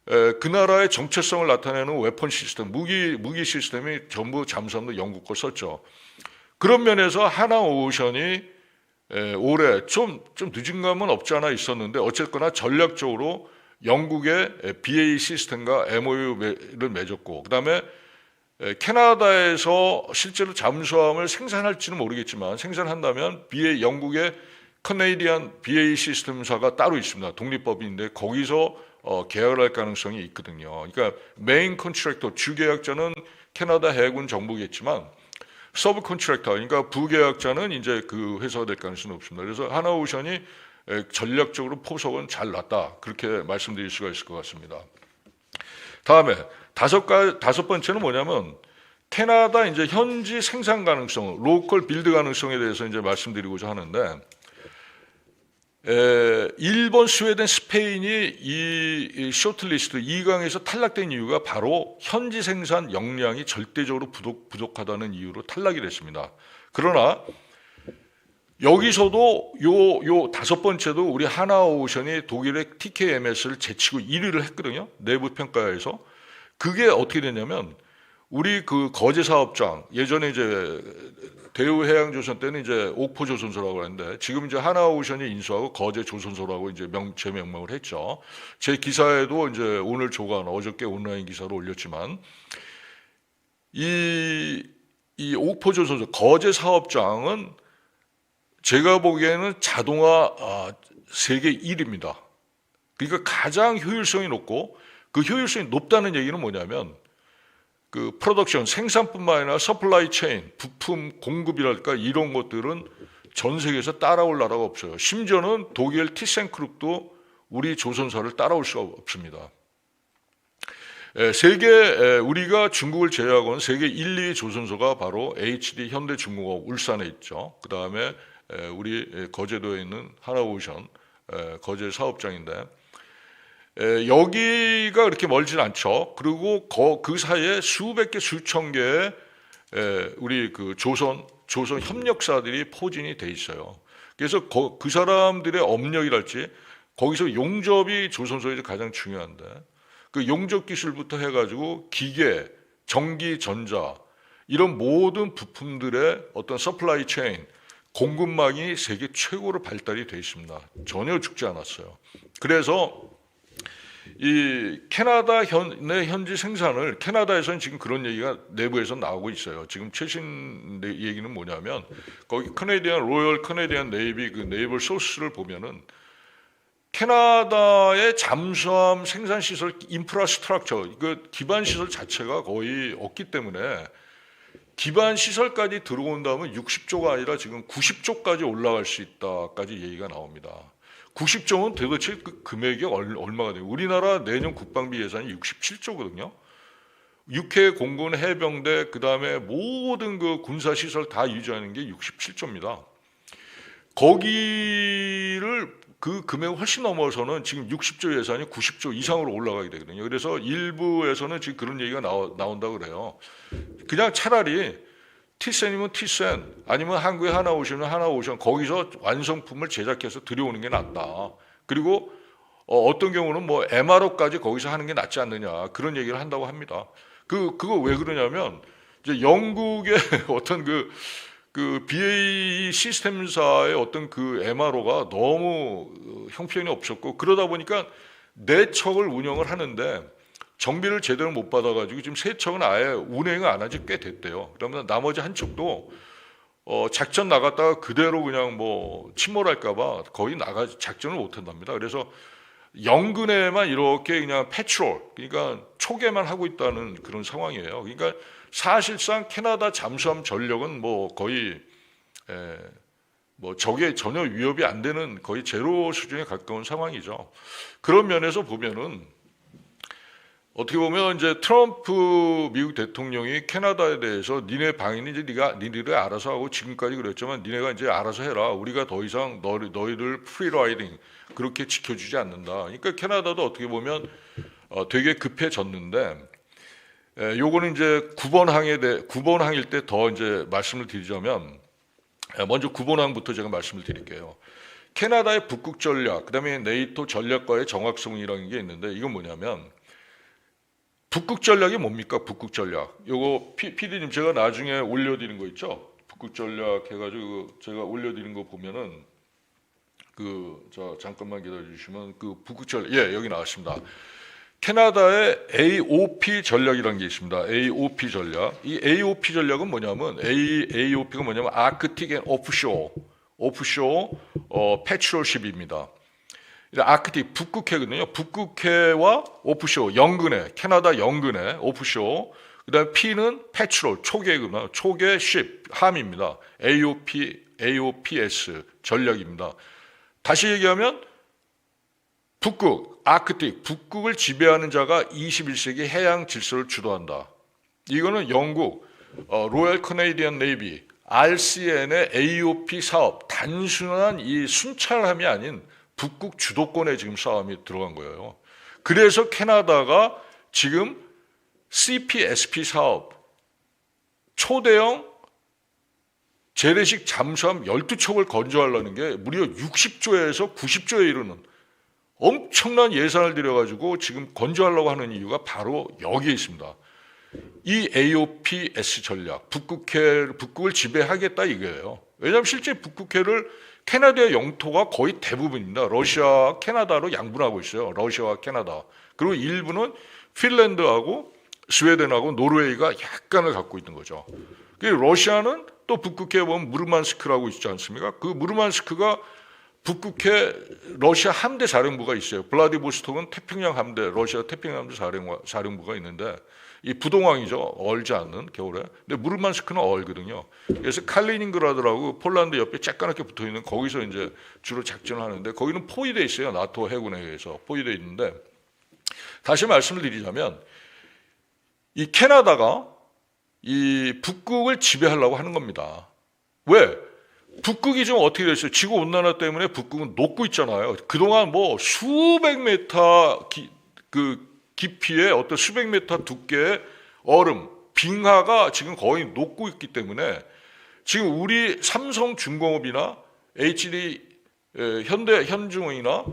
그 나라의 정체성을 나타내는 웨폰 시스템, 무기 시스템이 전부 잠수함도 영국 걸 썼죠. 그런 면에서 하나오션이 올해 좀 늦은 감은 없지 않아 있었는데 어쨌거나 전략적으로 영국의 BAE 시스템과 MOU를 맺었고, 그 다음에 캐나다에서 실제로 잠수함을 생산할지는 모르겠지만 생산한다면 영국의 커네디안 BAE 시스템사가 따로 있습니다. 독립법인인데 거기서 계약을 할 가능성이 있거든요. 그러니까 메인 컨트랙터, 주계약자는 캐나다 해군 정부겠지만 서브 컨트랙터, 그러니까 부계약자는 이제 그 회사가 될 가능성이 없습니다. 그래서 하나오션이 전략적으로 포석은 잘 놨다, 그렇게 말씀드릴 수가 있을 것 같습니다. 다음에 다섯 번째는 뭐냐면 캐나다 이제 현지 생산 가능성, 로컬 빌드 가능성에 대해서 이제 말씀드리고자 하는데, 일본, 스웨덴, 스페인이 이 쇼트리스트 2강에서 탈락된 이유가 바로 현지 생산 역량이 절대적으로 부족하다는 이유로 탈락이 됐습니다. 그러나 여기서도 요 다섯 번째도 우리 하나오션이 독일의 TKMS를 제치고 1위를 했거든요. 내부 평가에서. 그게 어떻게 됐냐면 우리 그 거제 사업장 예전에 이제 대우해양조선 때는 이제 옥포조선소라고 하는데 지금 이제 하나오션이 인수하고 거제조선소라고 이제 재명명을 했죠. 제 기사에도 이제 오늘 조간 어저께 온라인 기사로 올렸지만 이 옥포조선소 거제 사업장은 제가 보기에는 자동화 세계 1위입니다. 그러니까 가장 효율성이 높고 그 효율성이 높다는 얘기는 뭐냐면 그 프로덕션 생산뿐만 아니라 서플라이 체인 부품 공급이랄까 이런 것들은 전 세계에서 따라올 나라가 없어요. 심지어는 독일 티센크룹도 우리 조선소를 따라올 수가 없습니다. 우리가 중국을 제외하고는 세계 1, 2위 조선소가 바로 HD 현대중공업 울산에 있죠. 그 다음에 우리 거제도에 있는 하나오션 거제 사업장인데 여기가 그렇게 멀진 않죠. 그리고 그 사이에 수백 개, 수천 개의 우리 그 조선 협력사들이 포진이 돼 있어요. 그래서 그 사람들의 업력이랄지 거기서 용접이 조선소에서 가장 중요한데 그 용접 기술부터 해가지고 기계, 전기, 전자 이런 모든 부품들의 어떤 서플라이 체인 공급망이 세계 최고로 발달이 돼 있습니다. 전혀 죽지 않았어요. 그래서 이 캐나다 내 현지 생산을 캐나다에서는 지금 그런 얘기가 내부에서 나오고 있어요. 지금 최신 얘기는 뭐냐면 거기 로열 캐네디언 네이비 그 네이버 소스를 보면은 캐나다의 잠수함 생산 시설 인프라스트럭처 그 기반 시설 자체가 거의 없기 때문에 기반 시설까지 들어온다면 60조가 아니라 지금 90조까지 올라갈 수 있다까지 얘기가 나옵니다. 90조는 도대체 그 금액이 얼마가 돼요? 우리나라 내년 국방비 예산이 67조거든요. 육해, 공군, 해병대, 그 다음에 모든 그 군사시설 다 유지하는 게 67조입니다. 거기를 그 금액을 훨씬 넘어서는 지금 60조 예산이 90조 이상으로 올라가게 되거든요. 그래서 일부에서는 지금 그런 얘기가 나온다고 그래요. 그냥 차라리 티센이면 티센 아니면 한국에 하나오션이면 하나오션 거기서 완성품을 제작해서 들여오는 게 낫다. 그리고 어떤 경우는 뭐 MRO까지 거기서 하는 게 낫지 않느냐 그런 얘기를 한다고 합니다. 그거 왜 그러냐면 이제 영국의 어떤 그 BAE 시스템사의 어떤 그 MRO가 너무 형편이 없었고 그러다 보니까 네 척을 운영을 하는데 정비를 제대로 못 받아가지고 지금 세 척은 아예 운행을 안 한 지 꽤 됐대요. 그러면 나머지 한 척도 작전 나갔다가 그대로 그냥 뭐 침몰할까봐 거의 작전을 못 한답니다. 그래서 영근에만 이렇게 그냥 패트롤, 그러니까 초계만 하고 있다는 그런 상황이에요. 그러니까 사실상 캐나다 잠수함 전력은 뭐 거의 뭐 적에 전혀 위협이 안 되는 거의 제로 수준에 가까운 상황이죠. 그런 면에서 보면은 어떻게 보면 이제 트럼프 미국 대통령이 캐나다에 대해서 니네 방위는 이제 니네들이 알아서 하고 지금까지 그랬지만 니네가 이제 알아서 해라. 우리가 더 이상 너희들 프리라이딩 그렇게 지켜주지 않는다. 그러니까 캐나다도 어떻게 보면 되게 급해졌는데 요거는 이제 9번 항일 때 더 이제 말씀을 드리자면 먼저 9번 항부터 제가 말씀을 드릴게요. 캐나다의 북극 전략, 그다음에 네이토 전략과의 정확성이라는 게 있는데 이건 뭐냐면 북극 전략이 뭡니까? 북극 전략. 요거 PD님 제가 나중에 올려드린 거 있죠? 북극 전략 해가지고 제가 올려드린 거 보면은 잠깐만 기다려주시면 그 북극 전략 여기 나왔습니다. 캐나다의 AOP 전략이라는 게 있습니다. AOP 전략. 이 AOP 전략은 뭐냐면 AOP가 뭐냐면 아크틱 앤 오프쇼 패트롤십입니다. 아크틱 북극해거든요. 북극해와 오프쇼 영근해 캐나다 영근해 오프쇼. 그다음에 P는 패트롤 초계구나 초계 쉽 함입니다. AOPS 전략입니다. 다시 얘기하면 북극 아크틱 북극을 지배하는 자가 21세기 해양 질서를 주도한다. 이거는 영국 로열 캐네디언 네이비 RCN의 AOP 사업 단순한 이 순찰함이 아닌 북극 주도권에 지금 싸움이 들어간 거예요. 그래서 캐나다가 지금 CPSP 사업, 초대형 재래식 잠수함 12척을 건조하려는 게 무려 60조에서 90조에 이르는 엄청난 예산을 들여가지고 지금 건조하려고 하는 이유가 바로 여기에 있습니다. 이 AOPS 전략, 북극을 지배하겠다 이거예요. 왜냐하면 실제 북극해를 캐나다의 영토가 거의 대부분입니다. 러시아, 캐나다로 양분하고 있어요. 러시아와 캐나다. 그리고 일부는 핀란드하고 스웨덴하고 노르웨이가 약간을 갖고 있는 거죠. 러시아는 또 북극해에 보면 무르만스크라고 있지 않습니까? 그 무르만스크가 북극해 러시아 함대 사령부가 있어요. 블라디보스톡은 태평양 함대, 러시아 태평양 함대 사령부가 있는데 이 부동항이죠. 얼지 않는 겨울에. 근데 무르만스크는 얼거든요. 그래서 칼리닝그라드라고 폴란드 옆에 쬐까맣게 붙어 있는 거기서 이제 주로 작전을 하는데 거기는 포위돼 있어요. 나토 해군에 의해서 포위돼 있는데 다시 말씀을 드리자면 이 캐나다가 이 북극을 지배하려고 하는 겁니다. 왜? 북극이 지금 어떻게 됐어요? 지구 온난화 때문에 북극은 녹고 있잖아요. 그동안 뭐 수백 메타 깊이의 어떤 수백 메타 두께의 얼음, 빙하가 지금 거의 녹고 있기 때문에 지금 우리 삼성중공업이나 HD 현중이나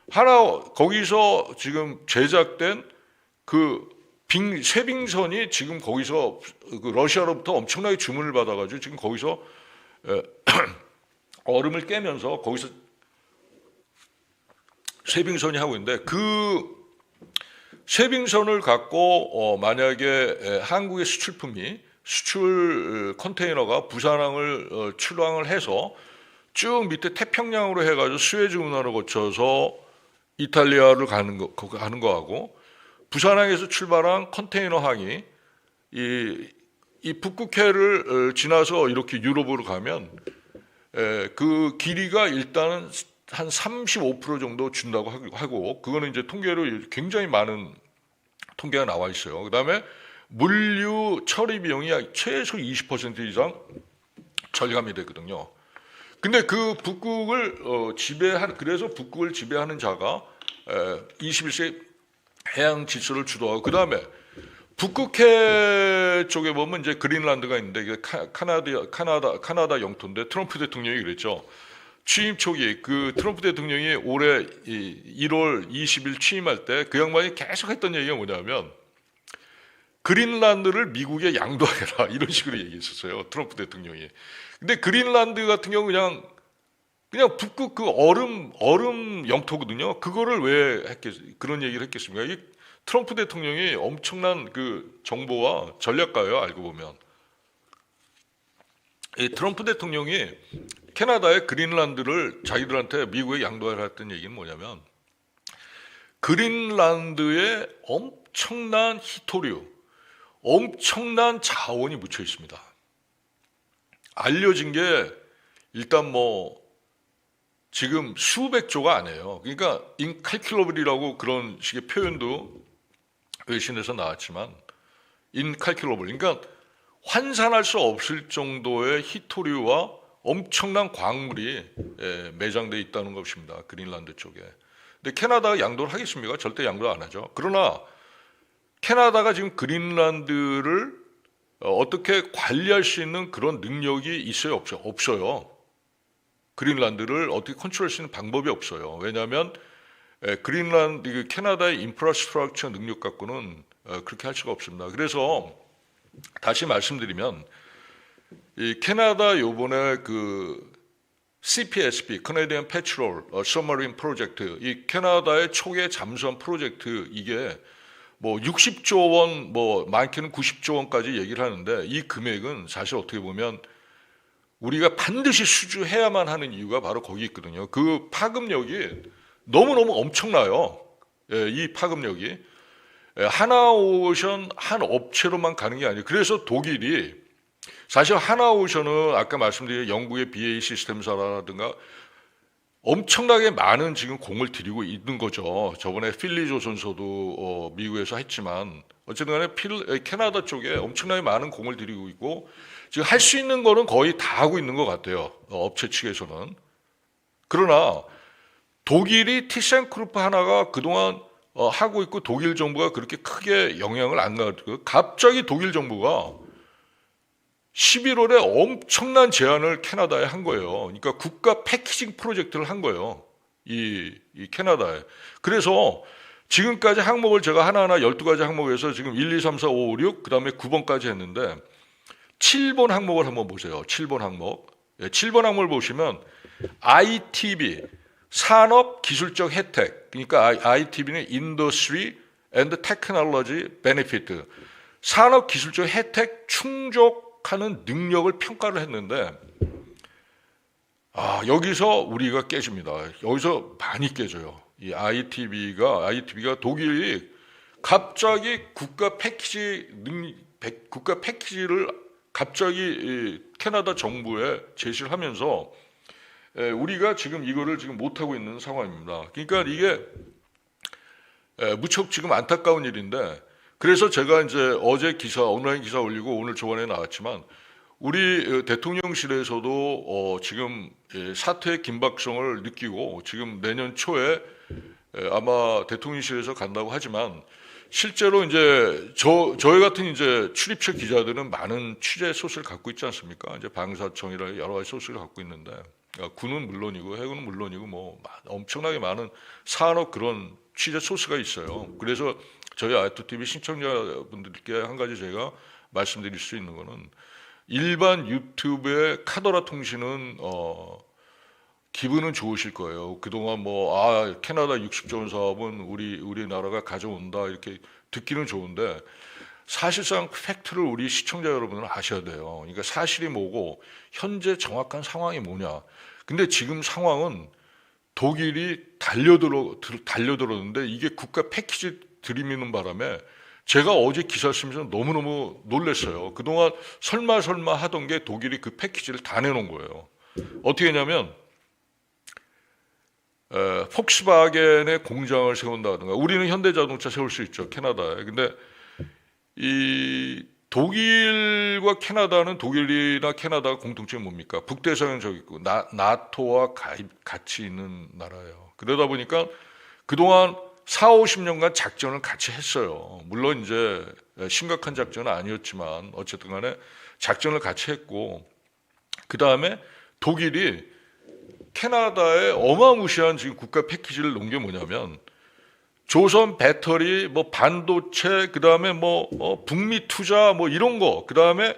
하나 거기서 지금 제작된 그 쇠빙선이 지금 거기서 그 러시아로부터 엄청나게 주문을 받아가지고 지금 거기서 얼음을 깨면서 거기서 쇠빙선이 하고 있는데 그 쇠빙선을 갖고 만약에 한국의 수출품이 수출 컨테이너가 부산항을 출항을 해서 쭉 밑에 태평양으로 해가지고 수에즈 운하를 거쳐서 이탈리아를 가는 거하고 부산항에서 출발한 컨테이너항이 이 북극해를 지나서 이렇게 유럽으로 가면 그 길이가 일단은 한 35% 정도 준다고 하고 그거는 이제 통계로 굉장히 많은 통계가 나와 있어요. 그다음에 물류 처리 비용이 최소 20% 이상 절감이 되거든요. 근데 그 북극을 그래서 북극을 지배하는 자가 21세기 해양 질서를 주도하고 그다음에 북극해 쪽에 보면 이제 그린란드가 있는데 이게 카나다 영토인데 트럼프 대통령이 그랬죠. 취임 초기 그 트럼프 대통령이 올해 1월 20일 취임할 때 그 양반이 계속 했던 얘기가 뭐냐면 그린란드를 미국에 양도하라 이런 식으로 얘기했었어요. 트럼프 대통령이. 근데 그린란드 같은 경우 그냥 북극 그 얼음 영토거든요. 그거를 왜 그런 얘기를 했겠습니까? 이 트럼프 대통령이 엄청난 그 정보와 전략가예요. 알고 보면. 이 트럼프 대통령이 캐나다의 그린란드를 자기들한테 미국에 양도하라 했던 얘기는 뭐냐면 그린란드에 엄청난 희토류, 엄청난 자원이 묻혀 있습니다. 알려진 게 일단 뭐 지금 수백 조가 아니에요. 그러니까 인칼큘러블이라고 그런 식의 표현도 외신에서 나왔지만 인칼큘러블, 그러니까 환산할 수 없을 정도의 희토류와 엄청난 광물이 매장되어 있다는 것입니다. 그린란드 쪽에. 근데 캐나다가 양도를 하겠습니까? 절대 양도 안 하죠. 그러나 캐나다가 지금 그린란드를 어떻게 관리할 수 있는 그런 능력이 있어요? 없어요. 그린란드를 어떻게 컨트롤할 수 있는 방법이 없어요. 왜냐하면 그린란드, 캐나다의 인프라스트럭처 능력 갖고는 그렇게 할 수가 없습니다. 그래서 다시 말씀드리면 이 캐나다 요번에 그 CPSP, Canadian Patrol Submarine Project, 이 캐나다의 초계 잠수함 프로젝트 이게 뭐 60조 원, 뭐 많게는 90조 원까지 얘기를 하는데 이 금액은 사실 어떻게 보면 우리가 반드시 수주해야만 하는 이유가 바로 거기 있거든요. 그 파급력이 너무너무 엄청나요. 이 파급력이. 하나오션 한 업체로만 가는 게 아니에요. 그래서 독일이 사실 하나오션은 아까 말씀드린 영국의 BAE 시스템사라든가 엄청나게 많은 지금 공을 들이고 있는 거죠. 저번에 필리 조선소도 미국에서 했지만 어쨌든 간에 캐나다 쪽에 엄청나게 많은 공을 들이고 있고 지금 할 수 있는 거는 거의 다 하고 있는 것 같아요. 업체 측에서는. 그러나 독일이 티센크루프 하나가 그동안 하고 있고 독일 정부가 그렇게 크게 영향을 안 가지고 갑자기 독일 정부가 11월에 엄청난 제안을 캐나다에 한 거예요. 그러니까 국가 패키징 프로젝트를 한 거예요. 이 캐나다에. 그래서 지금까지 항목을 제가 하나하나 12가지 항목에서 지금 1, 2, 3, 4, 5, 6, 6, 그 다음에 9번까지 했는데 7번 항목을 한번 보세요. 7번 항목. 7번 항목을 보시면 ITB, 산업 기술적 혜택. 그러니까 ITB는 Industry and Technology Benefit. 산업 기술적 혜택 충족하는 능력을 평가를 했는데 여기서 우리가 깨집니다. 여기서 많이 깨져요. 이 ITB가 독일이 갑자기 국가 패키지를 갑자기 캐나다 정부에 제시를 하면서 우리가 지금 이거를 지금 못 하고 있는 상황입니다. 그러니까 이게 무척 지금 안타까운 일인데, 그래서 제가 이제 어제 온라인 기사 올리고 오늘 조간에 나왔지만 우리 대통령실에서도 지금 사태의 긴박성을 느끼고 지금 내년 초에 아마 대통령실에서 간다고 하지만 실제로 이제 저희 같은 이제 출입처 기자들은 많은 취재 소스를 갖고 있지 않습니까? 이제 방사청이라 여러 가지 소스를 갖고 있는데 군은 물론이고 해군은 물론이고 뭐 엄청나게 많은 산업 그런 취재 소스가 있어요. 그래서 저희 아이투TV 시청자분들께 한 가지 제가 말씀드릴 수 있는 거는 일반 유튜브의 카더라 통신은 기분은 좋으실 거예요. 그동안 캐나다 60조 원 사업은 우리나라가 가져온다 이렇게 듣기는 좋은데 사실상 팩트를 우리 시청자 여러분은 아셔야 돼요. 그러니까 사실이 뭐고 현재 정확한 상황이 뭐냐. 근데 지금 상황은 독일이 달려들었는데 이게 국가 패키지 들이미는 바람에 제가 어제 기사 쓰면서 너무너무 놀랐어요. 그동안 설마 하던 게 독일이 그 패키지를 다 내놓은 거예요. 어떻게 했냐면 폭스바겐의 공장을 세운다든가, 우리는 현대자동차 세울 수 있죠, 캐나다에. 근데 이 독일과 캐나다는, 독일이나 캐나다가 공통점이 뭡니까? 북대서양 저기 있고 나토와 같이 있는 나라예요. 그러다 보니까 그동안 4, 50년간 작전을 같이 했어요. 물론 이제 심각한 작전은 아니었지만 어쨌든 간에 작전을 같이 했고, 그 다음에 독일이 캐나다에 어마무시한 지금 국가 패키지를 놓은 게 뭐냐면 조선 배터리, 반도체, 그 다음에 북미 투자 이런 거, 그 다음에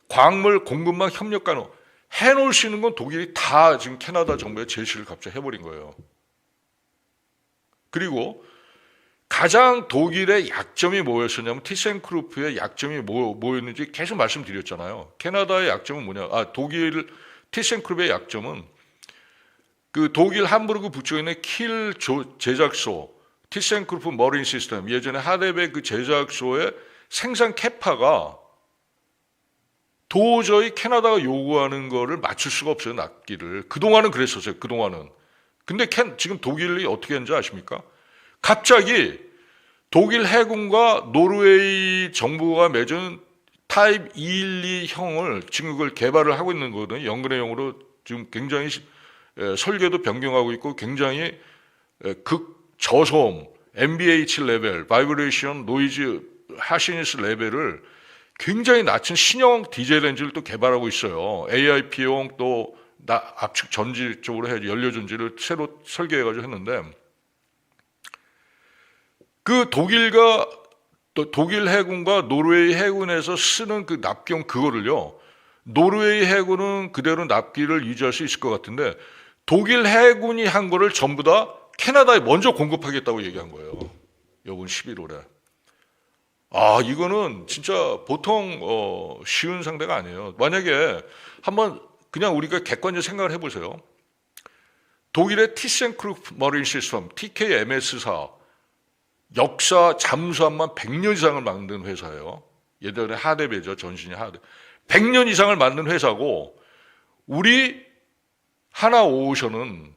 광물 공급망 협력 가능 해놓을 수 있는 건 독일이 다 지금 캐나다 정부에 제시를 갑자기 해버린 거예요. 그리고 가장 독일의 약점이 뭐였었냐면 티센크루프의 약점이 뭐였는지 계속 말씀드렸잖아요. 캐나다의 약점은 뭐냐? 티센크루프의 약점은 그 독일 함부르크 북쪽에 있는 킬 제작소, 티센크루프 머린 시스템, 예전에 하데베 그 제작소의 생산 캐파가 도저히 캐나다가 요구하는 거를 맞출 수가 없어요, 납기를. 그동안은 그랬었어요, 그동안은. 근데 지금 독일이 어떻게 했는지 아십니까? 갑자기 독일 해군과 노르웨이 정부가 맺은 타입 212형을 지금 그걸 개발을 하고 있는 거거든요. 연근해용으로 지금 굉장히 설계도 변경하고 있고 굉장히 극저소음, MBH 레벨, 바이브레이션, 노이즈, 하시니스 레벨을 굉장히 낮춘 신형 디젤 엔진을 또 개발하고 있어요. AIP용 또 압축 전지 쪽으로 연료 전지를 새로 설계해가지고 했는데, 그 독일 해군과 노르웨이 해군에서 쓰는 그 납기용 그거를요, 노르웨이 해군은 그대로 납기를 유지할 수 있을 것 같은데 독일 해군이 한 거를 전부 다 캐나다에 먼저 공급하겠다고 얘기한 거예요. 이번 11월에. 이거는 진짜 보통 쉬운 상대가 아니에요. 만약에 한번 그냥 우리가 객관적으로 생각을 해보세요. 독일의 티센크루프 머린 시스템, TKMS사, 역사 잠수함만 100년 이상을 만든 회사예요. 예전에 하데베죠, 전신이 하데. 100년 이상을 만든 회사고, 우리 하나오션은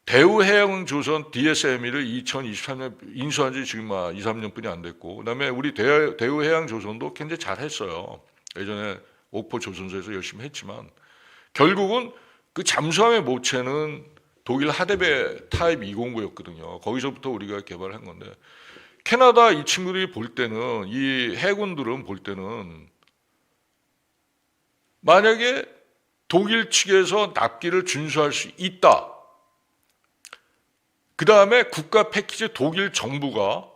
대우해양조선 DSME를 2023년 인수한 지 지금 2, 3년뿐이 안 됐고, 그 다음에 우리 대우해양조선도 굉장히 잘했어요. 예전에 옥포 조선소에서 열심히 했지만 결국은 그 잠수함의 모체는 독일 하데베 타입 209였거든요. 거기서부터 우리가 개발한 건데 캐나다 이 친구들이 볼 때는 이 해군들은 볼 때는 만약에 독일 측에서 납기를 준수할 수 있다. 그 다음에 국가 패키지 독일 정부가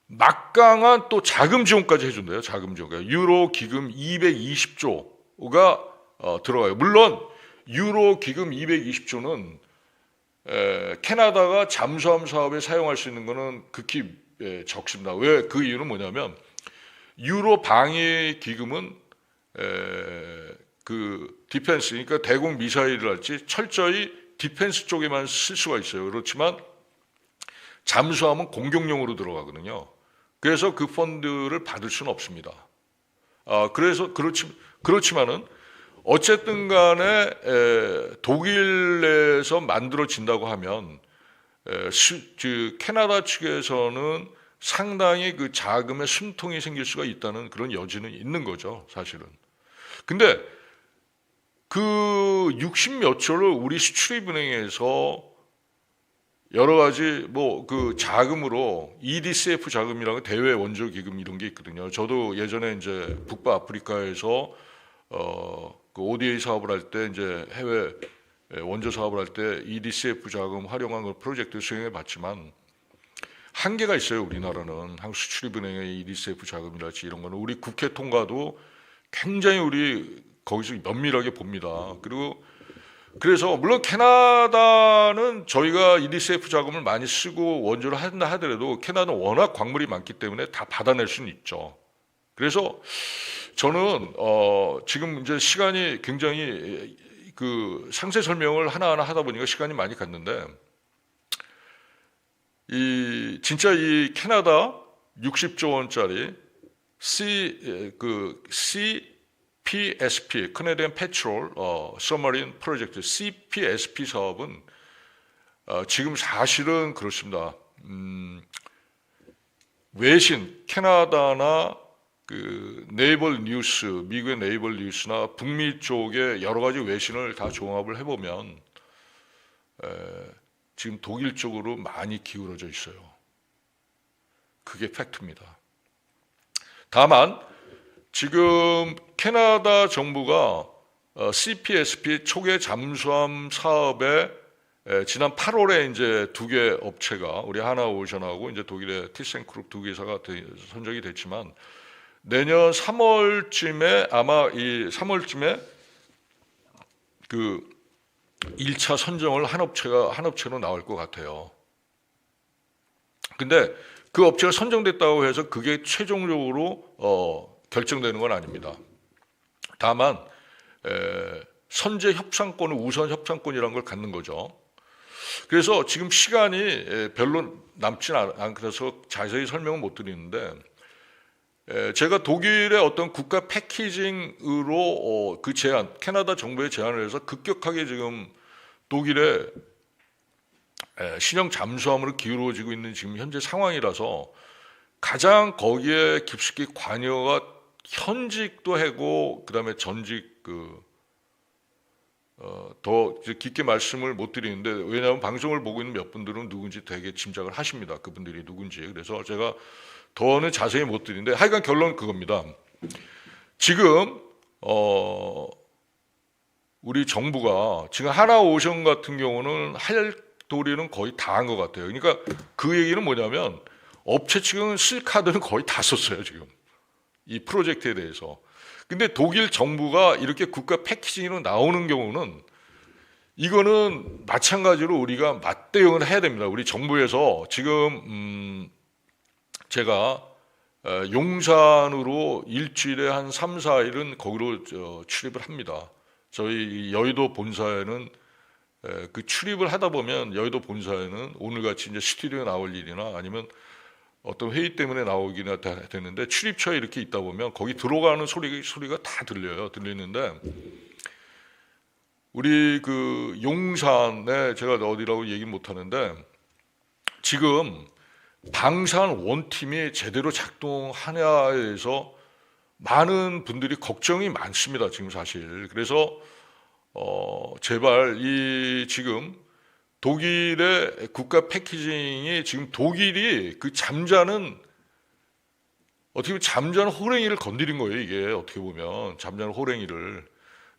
막강한 또 자금 지원까지 해준대요. 자금 지원. 유로 기금 220조가 들어가요. 물론 유로 기금 220조는 캐나다가 잠수함 사업에 사용할 수 있는 것은 극히 적습니다. 왜? 그 이유는 뭐냐면 유로 방위 기금은 그 디펜스, 그러니까 대공 미사일을 할지 철저히 디펜스 쪽에만 쓸 수가 있어요. 그렇지만 잠수함은 공격용으로 들어가거든요. 그래서 그 펀드를 받을 수는 없습니다. 그래서 그렇지만은 어쨌든 간에 독일에서 만들어진다고 하면 캐나다 측에서는 상당히 그 자금의 숨통이 생길 수가 있다는 그런 여지는 있는 거죠, 사실은. 근데 그 60몇 조를 우리 수출입은행에서 여러 가지 뭐 그 자금으로 EDCF 자금이라고 대외 원조 기금 이런 게 있거든요. 저도 예전에 이제 북부아프리카에서 그 ODA 사업을 할 때 이제 해외 원조 사업을 할 때 EDCF 자금 활용한 걸 프로젝트 수행해 봤지만 한계가 있어요. 우리나라는 한국 수출입은행의 EDCF 자금이랄지 이런 거는 우리 국회 통과도 굉장히 우리 거기서 면밀하게 봅니다. 그리고 그래서 물론 캐나다는 저희가 EDCF 자금을 많이 쓰고 원조를 한다 하더라도 캐나다는 워낙 광물이 많기 때문에 다 받아낼 수는 있죠. 그래서 저는 지금 이제 시간이 굉장히 그 상세 설명을 하나하나 하다 보니까 시간이 많이 갔는데 진짜 이 캐나다 60조 원짜리 CPSP, Canadian Patrol Submarine Project, CPSP 사업은 지금 사실은 그렇습니다. 외신, 캐나다나 그 네이벌 뉴스, 미국의 네이벌 뉴스나 북미 쪽의 여러 가지 외신을 다 종합을 해보면 지금 독일 쪽으로 많이 기울어져 있어요. 그게 팩트입니다. 다만 지금 캐나다 정부가 CPSP 초계 잠수함 사업에 지난 8월에 이제 두 개 업체가 우리 하나오션하고 이제 독일의 티센크룹 두 개사가 선정이 됐지만 내년 3월쯤에 아마 이 3월쯤에 그 1차 선정을 한 업체로 나올 것 같아요. 근데 그 업체가 선정됐다고 해서 그게 최종적으로 결정되는 건 아닙니다. 다만 선제 협상권은 우선 협상권이라는 걸 갖는 거죠. 그래서 지금 시간이 별로 남진 않아서 자세히 설명은 못 드리는데 제가 독일의 어떤 국가 패키징으로 그 제안, 캐나다 정부의 제안을 해서 급격하게 지금 독일의 신형 잠수함으로 기울어지고 있는 지금 현재 상황이라서 가장 거기에 깊숙이 관여가 현직도 하고 그다음에 전직 더 깊게 말씀을 못 드리는데 왜냐하면 방송을 보고 있는 몇 분들은 누군지 되게 짐작을 하십니다. 그분들이 누군지. 그래서 제가 더는 자세히 못 드리는데 하여간 결론은 그겁니다. 지금 우리 정부가 지금 하나오션 같은 경우는 할 도리는 거의 다 한 것 같아요. 그러니까 그 얘기는 뭐냐면 업체 측은 쓸 카드는 거의 다 썼어요. 지금 이 프로젝트에 대해서. 근데 독일 정부가 이렇게 국가 패키징으로 나오는 경우는 이거는 마찬가지로 우리가 맞대응을 해야 됩니다. 우리 정부에서 지금 제가 용산으로 일주일에 한 3, 4일은 거기로 출입을 합니다. 저희 여의도 본사에는 그 출입을 하다 보면 여의도 본사에는 오늘같이 이제 스튜디오에 나올 일이나 아니면 어떤 회의 때문에 나오기나 되는데 출입처에 이렇게 있다 보면 거기 들어가는 소리가 다 들리는데 우리 그 용산에 제가 어디라고 얘기 못 하는데 지금 방산 원팀이 제대로 작동하냐에 대해서 많은 분들이 걱정이 많습니다. 지금 사실. 그래서 제발 이 지금 독일의 국가 패키징이 지금 독일이 그 잠자는 어떻게 보면 잠자는 호랭이를 건드린 거예요. 이게 어떻게 보면 잠자는 호랭이를.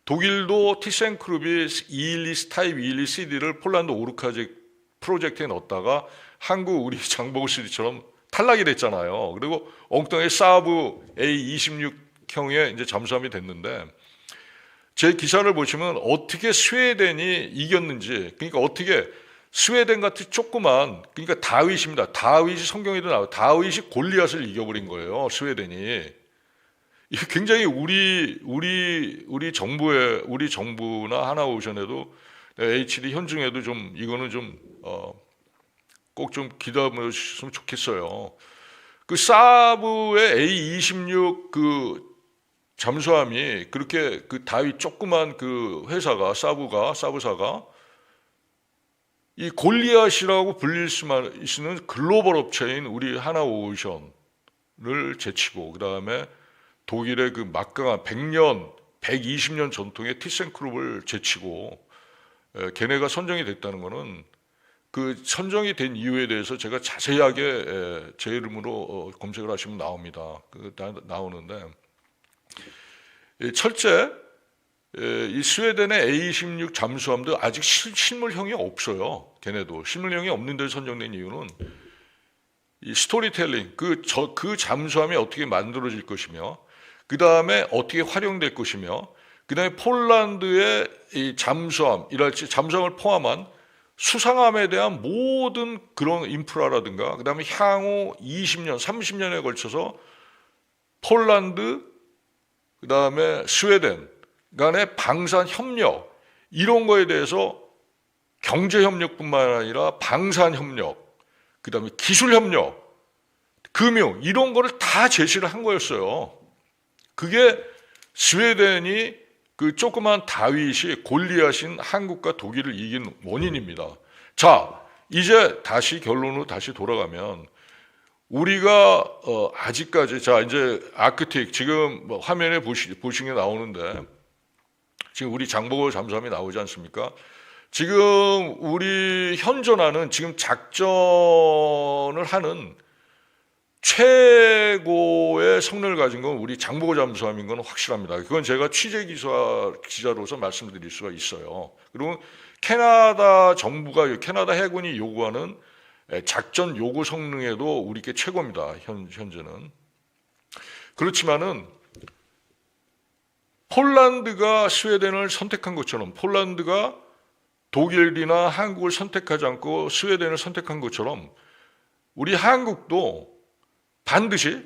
독일도 티센크룹이 212 스타입 212 CD를 폴란드 오르카제 프로젝트에 넣었다가 한국 우리 장보고 CD처럼 탈락이 됐잖아요. 그리고 엉뚱하게 사브 A26형의 이제 잠수함이 됐는데, 제 기사를 보시면 어떻게 스웨덴이 이겼는지, 그러니까 어떻게 스웨덴 같은 조그만, 그러니까 다윗입니다. 다윗이 성경에도 나와요. 다윗이 골리앗을 이겨버린 거예요. 스웨덴이. 이게 굉장히 우리 정부나 하나오션에도 HD 현중에도 좀 이거는 좀 꼭 좀 기다려 주셨으면 좋겠어요. 그 사브의 A26 그 잠수함이 그렇게 그 다윗 조그만 그 회사가 사브사가 이 골리앗이라고 불릴 수만 있는 글로벌 업체인 우리 하나오션을 제치고, 그 다음에 독일의 그 막강한 100년, 120년 전통의 티센크룹을 제치고 걔네가 선정이 됐다는 것은, 그 선정이 된 이유에 대해서 제가 자세하게 제 이름으로 검색을 하시면 나옵니다. 나오는데, 첫째, 이 스웨덴의 A26 잠수함도 아직 실물형이 없어요. 걔네도 실물형이 없는 데 선정된 이유는 이 스토리텔링, 그 잠수함이 어떻게 만들어질 것이며, 그 다음에 어떻게 활용될 것이며, 그 다음에 폴란드의 이 잠수함이랄지 잠수함을 포함한 수상함에 대한 모든 그런 인프라라든가, 그 다음에 향후 20년, 30년에 걸쳐서 폴란드, 그 다음에 스웨덴 간의 방산 협력, 이런 거에 대해서 경제 협력뿐만 아니라 방산 협력, 그 다음에 기술 협력, 금융, 이런 거를 다 제시를 한 거였어요. 그게 스웨덴이 그 조그만 다윗이 골리앗인 한국과 독일을 이긴 원인입니다. 자, 이제 다시 결론으로 다시 돌아가면, 우리가 아직까지, 자 이제 아크틱 지금 뭐 화면에 보시는 게 나오는데, 지금 우리 장보고 잠수함이 나오지 않습니까? 지금 우리 현존하는 지금 작전을 하는 최고의 성능을 가진 건 우리 장보고 잠수함인 건 확실합니다. 그건 제가 취재 기자로서 말씀드릴 수가 있어요. 그리고 캐나다 정부가, 캐나다 해군이 요구하는 작전 요구 성능에도 우리께 최고입니다. 현재는. 그렇지만은 폴란드가 스웨덴을 선택한 것처럼, 폴란드가 독일이나 한국을 선택하지 않고 스웨덴을 선택한 것처럼, 우리 한국도 반드시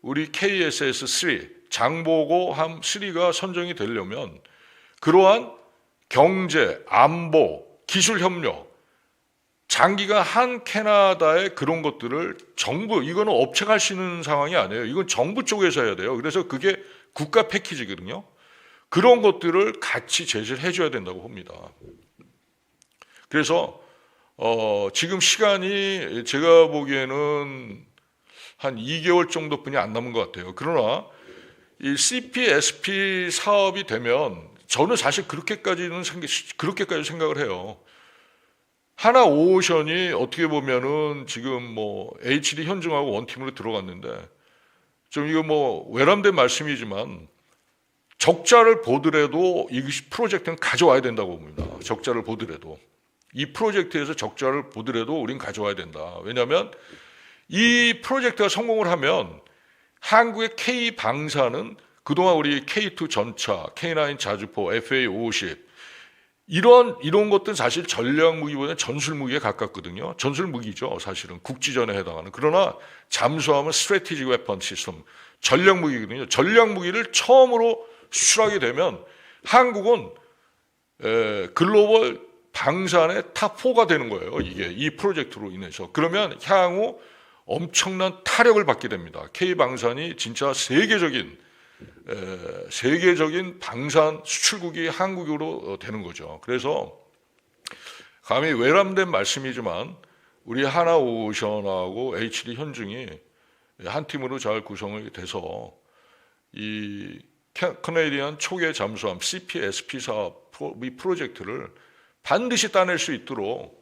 우리 KSS-3 장보고함 3가 선정이 되려면 그러한 경제, 안보, 기술 협력, 장기간 한 캐나다의 그런 것들을 정부, 이거는 업체가 할 수 있는 상황이 아니에요. 이건 정부 쪽에서 해야 돼요. 그래서 그게 국가 패키지거든요. 그런 것들을 같이 제시를 해줘야 된다고 봅니다. 그래서 지금 시간이 제가 보기에는 한 2개월 정도뿐이 안 남은 것 같아요. 그러나 이 CPSP 사업이 되면 저는 사실 그렇게까지 생각을 해요. 하나오션이 어떻게 보면은 지금 뭐 HD 현중하고 원팀으로 들어갔는데, 좀 이거 뭐 외람된 말씀이지만 적자를 보더라도 이 프로젝트는 가져와야 된다고 봅니다. 적자를 보더라도. 이 프로젝트에서 적자를 보더라도 우린 가져와야 된다. 왜냐하면 이 프로젝트가 성공을 하면 한국의 K방사는 그동안 우리 K2 전차, K9 자주포, FA50 이런 것들은 사실 전략무기보다는 전술무기에 가깝거든요. 전술무기죠. 사실은 국지전에 해당하는. 그러나 잠수함은 스트래티지 웨펀 시스템, 전략무기거든요. 전략무기를 처음으로 수출하게 되면 한국은 글로벌 방산의 탑4가 되는 거예요. 이게 이 프로젝트로 인해서. 그러면 향후 엄청난 타력을 받게 됩니다. K방산이 진짜 세계적인 방산 수출국이 한국으로 되는 거죠. 그래서 감히 외람된 말씀이지만 우리 하나오션하고 HD 현중이 한 팀으로 잘 구성이 돼서 이 캐네디안 초계 잠수함 CPSP 사업 이 프로젝트를 반드시 따낼 수 있도록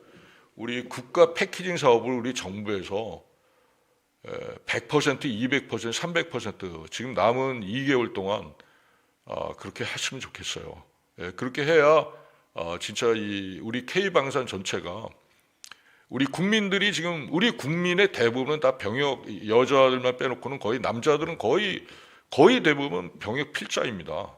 우리 국가 패키징 사업을 우리 정부에서 100%, 200%, 300% 지금 남은 2개월 동안 그렇게 하시면 좋겠어요. 그렇게 해야 진짜 우리 K방산 전체가 우리 국민들이 지금 우리 국민의 대부분은 다 병역 여자들만 빼놓고는 거의 남자들은 거의 대부분 병역 필자입니다.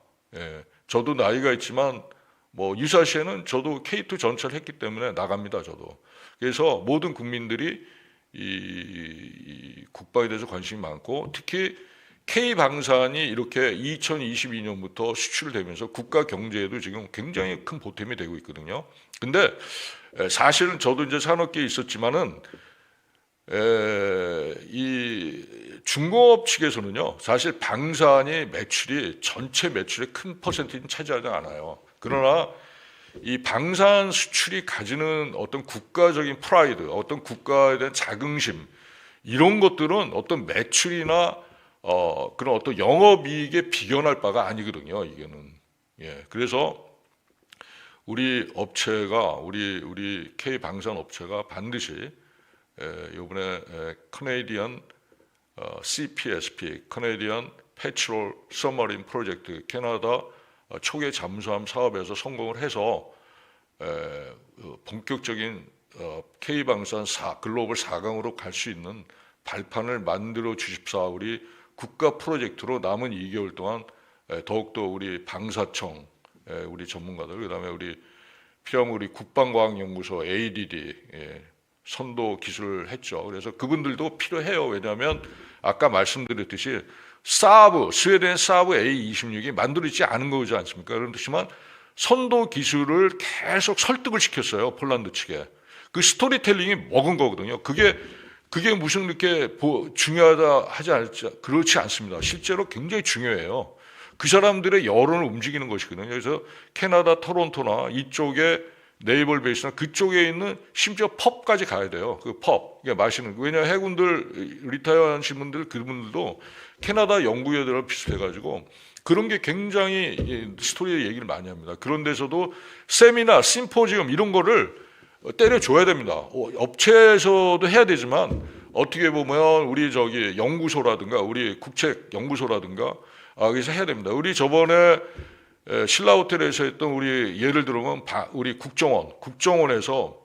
저도 나이가 있지만 뭐 유사시에는 저도 K2 전철 했기 때문에 나갑니다. 저도. 그래서 모든 국민들이 이 국방에 대해서 관심이 많고 특히 K방산이 이렇게 2022년부터 수출되면서 국가 경제에도 지금 굉장히 큰 보탬이 되고 있거든요. 근데 사실은 저도 이제 산업계에 있었지만은 이 중공업 측에서는요, 사실 방산이 매출이 전체 매출의 큰 퍼센티지는 차지하지 않아요. 그러나 이 방산 수출이 가지는 어떤 국가적인 프라이드, 어떤 국가에 대한 자긍심 이런 것들은 어떤 매출이나 그런 어떤 영업이익에 비견할 바가 아니거든요. 이게는 그래서 우리 업체가 우리 K 방산 업체가 반드시 이번에 커네디언 CPSP, 커네디언 패트롤 서머린 프로젝트 캐나다 초계 잠수함 사업에서 성공을 해서 본격적인 K방산 글로벌 4강으로 갈 수 있는 발판을 만들어 주십사. 우리 국가 프로젝트로 남은 2개월 동안 더욱더 우리 방사청 우리 전문가들 그다음에 우리 필요하면 우리 국방과학연구소 ADD 선도 기술을 했죠. 그래서 그분들도 필요해요. 왜냐하면 아까 말씀드렸듯이 스웨덴 사브 A26이 만들어지지 않은 거지 않습니까? 그렇지만 선도 기술을 계속 설득을 시켰어요. 폴란드 측에. 그 스토리텔링이 먹은 거거든요. 그게 무슨 이렇게 중요하다 하지 않을지 그렇지 않습니다. 실제로 굉장히 중요해요. 그 사람들의 여론을 움직이는 것이거든요. 그래서 캐나다 토론토나 이쪽에 네이벌 베이스나 그쪽에 있는 심지어 펍까지 가야 돼요. 그 펍, 마시는. 왜냐 해군들 리타이어 하신 분들 그분들도 캐나다 연구회들하고 비슷해가지고 그런 게 굉장히 스토리의 얘기를 많이 합니다. 그런 데서도 세미나, 심포지엄 이런 거를 때려줘야 됩니다. 업체에서도 해야 되지만 어떻게 보면 우리 연구소라든가 우리 국책 연구소라든가 그래서 해야 됩니다. 우리 저번에 신라 호텔에서 했던 우리 예를 들면 우리 국정원에서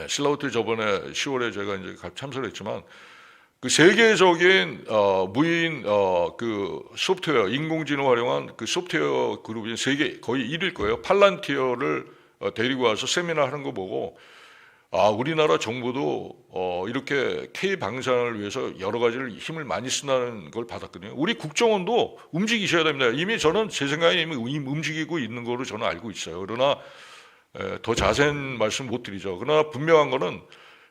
신라 호텔 저번에 10월에 제가 이제 참석했지만 그 세계적인 무인 그 소프트웨어 인공지능 활용한 그 소프트웨어 그룹이 세계 거의 1위일 거예요. 팔란티어를 데리고 와서 세미나 하는 거 보고 우리나라 정부도 이렇게 K 방산을 위해서 여러 가지를 힘을 많이 쓴다는 걸 받았거든요. 우리 국정원도 움직이셔야 됩니다. 이미 저는 제 생각에 이미 움직이고 있는 거로 저는 알고 있어요. 그러나 더 자세한 말씀 못 드리죠. 그러나 분명한 거는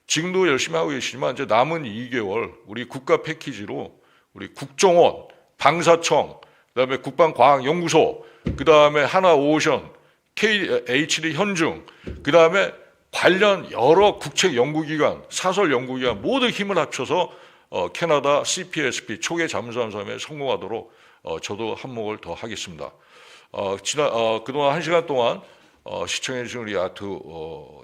지금도 열심히 하고 계시지만 이제 남은 2개월 우리 국가 패키지로 우리 국정원, 방사청, 그다음에 국방과학연구소, 그다음에 하나오션, KHD 현중, 그다음에 관련 여러 국책 연구기관, 사설 연구기관 모두 힘을 합쳐서 캐나다 CPSP 초계 잠수함 사업에 성공하도록 저도 한몫을 더 하겠습니다. 그동안 1시간 동안 시청해 주신 우리 아트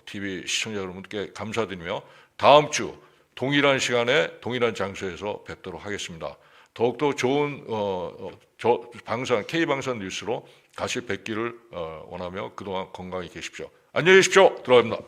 TV 시청자 여러분께 감사드리며 다음 주 동일한 시간에 동일한 장소에서 뵙도록 하겠습니다. 더욱더 좋은 K방산 뉴스로 다시 뵙기를 원하며 그동안 건강히 계십시오. 안녕히 계십시오. 들어갑니다.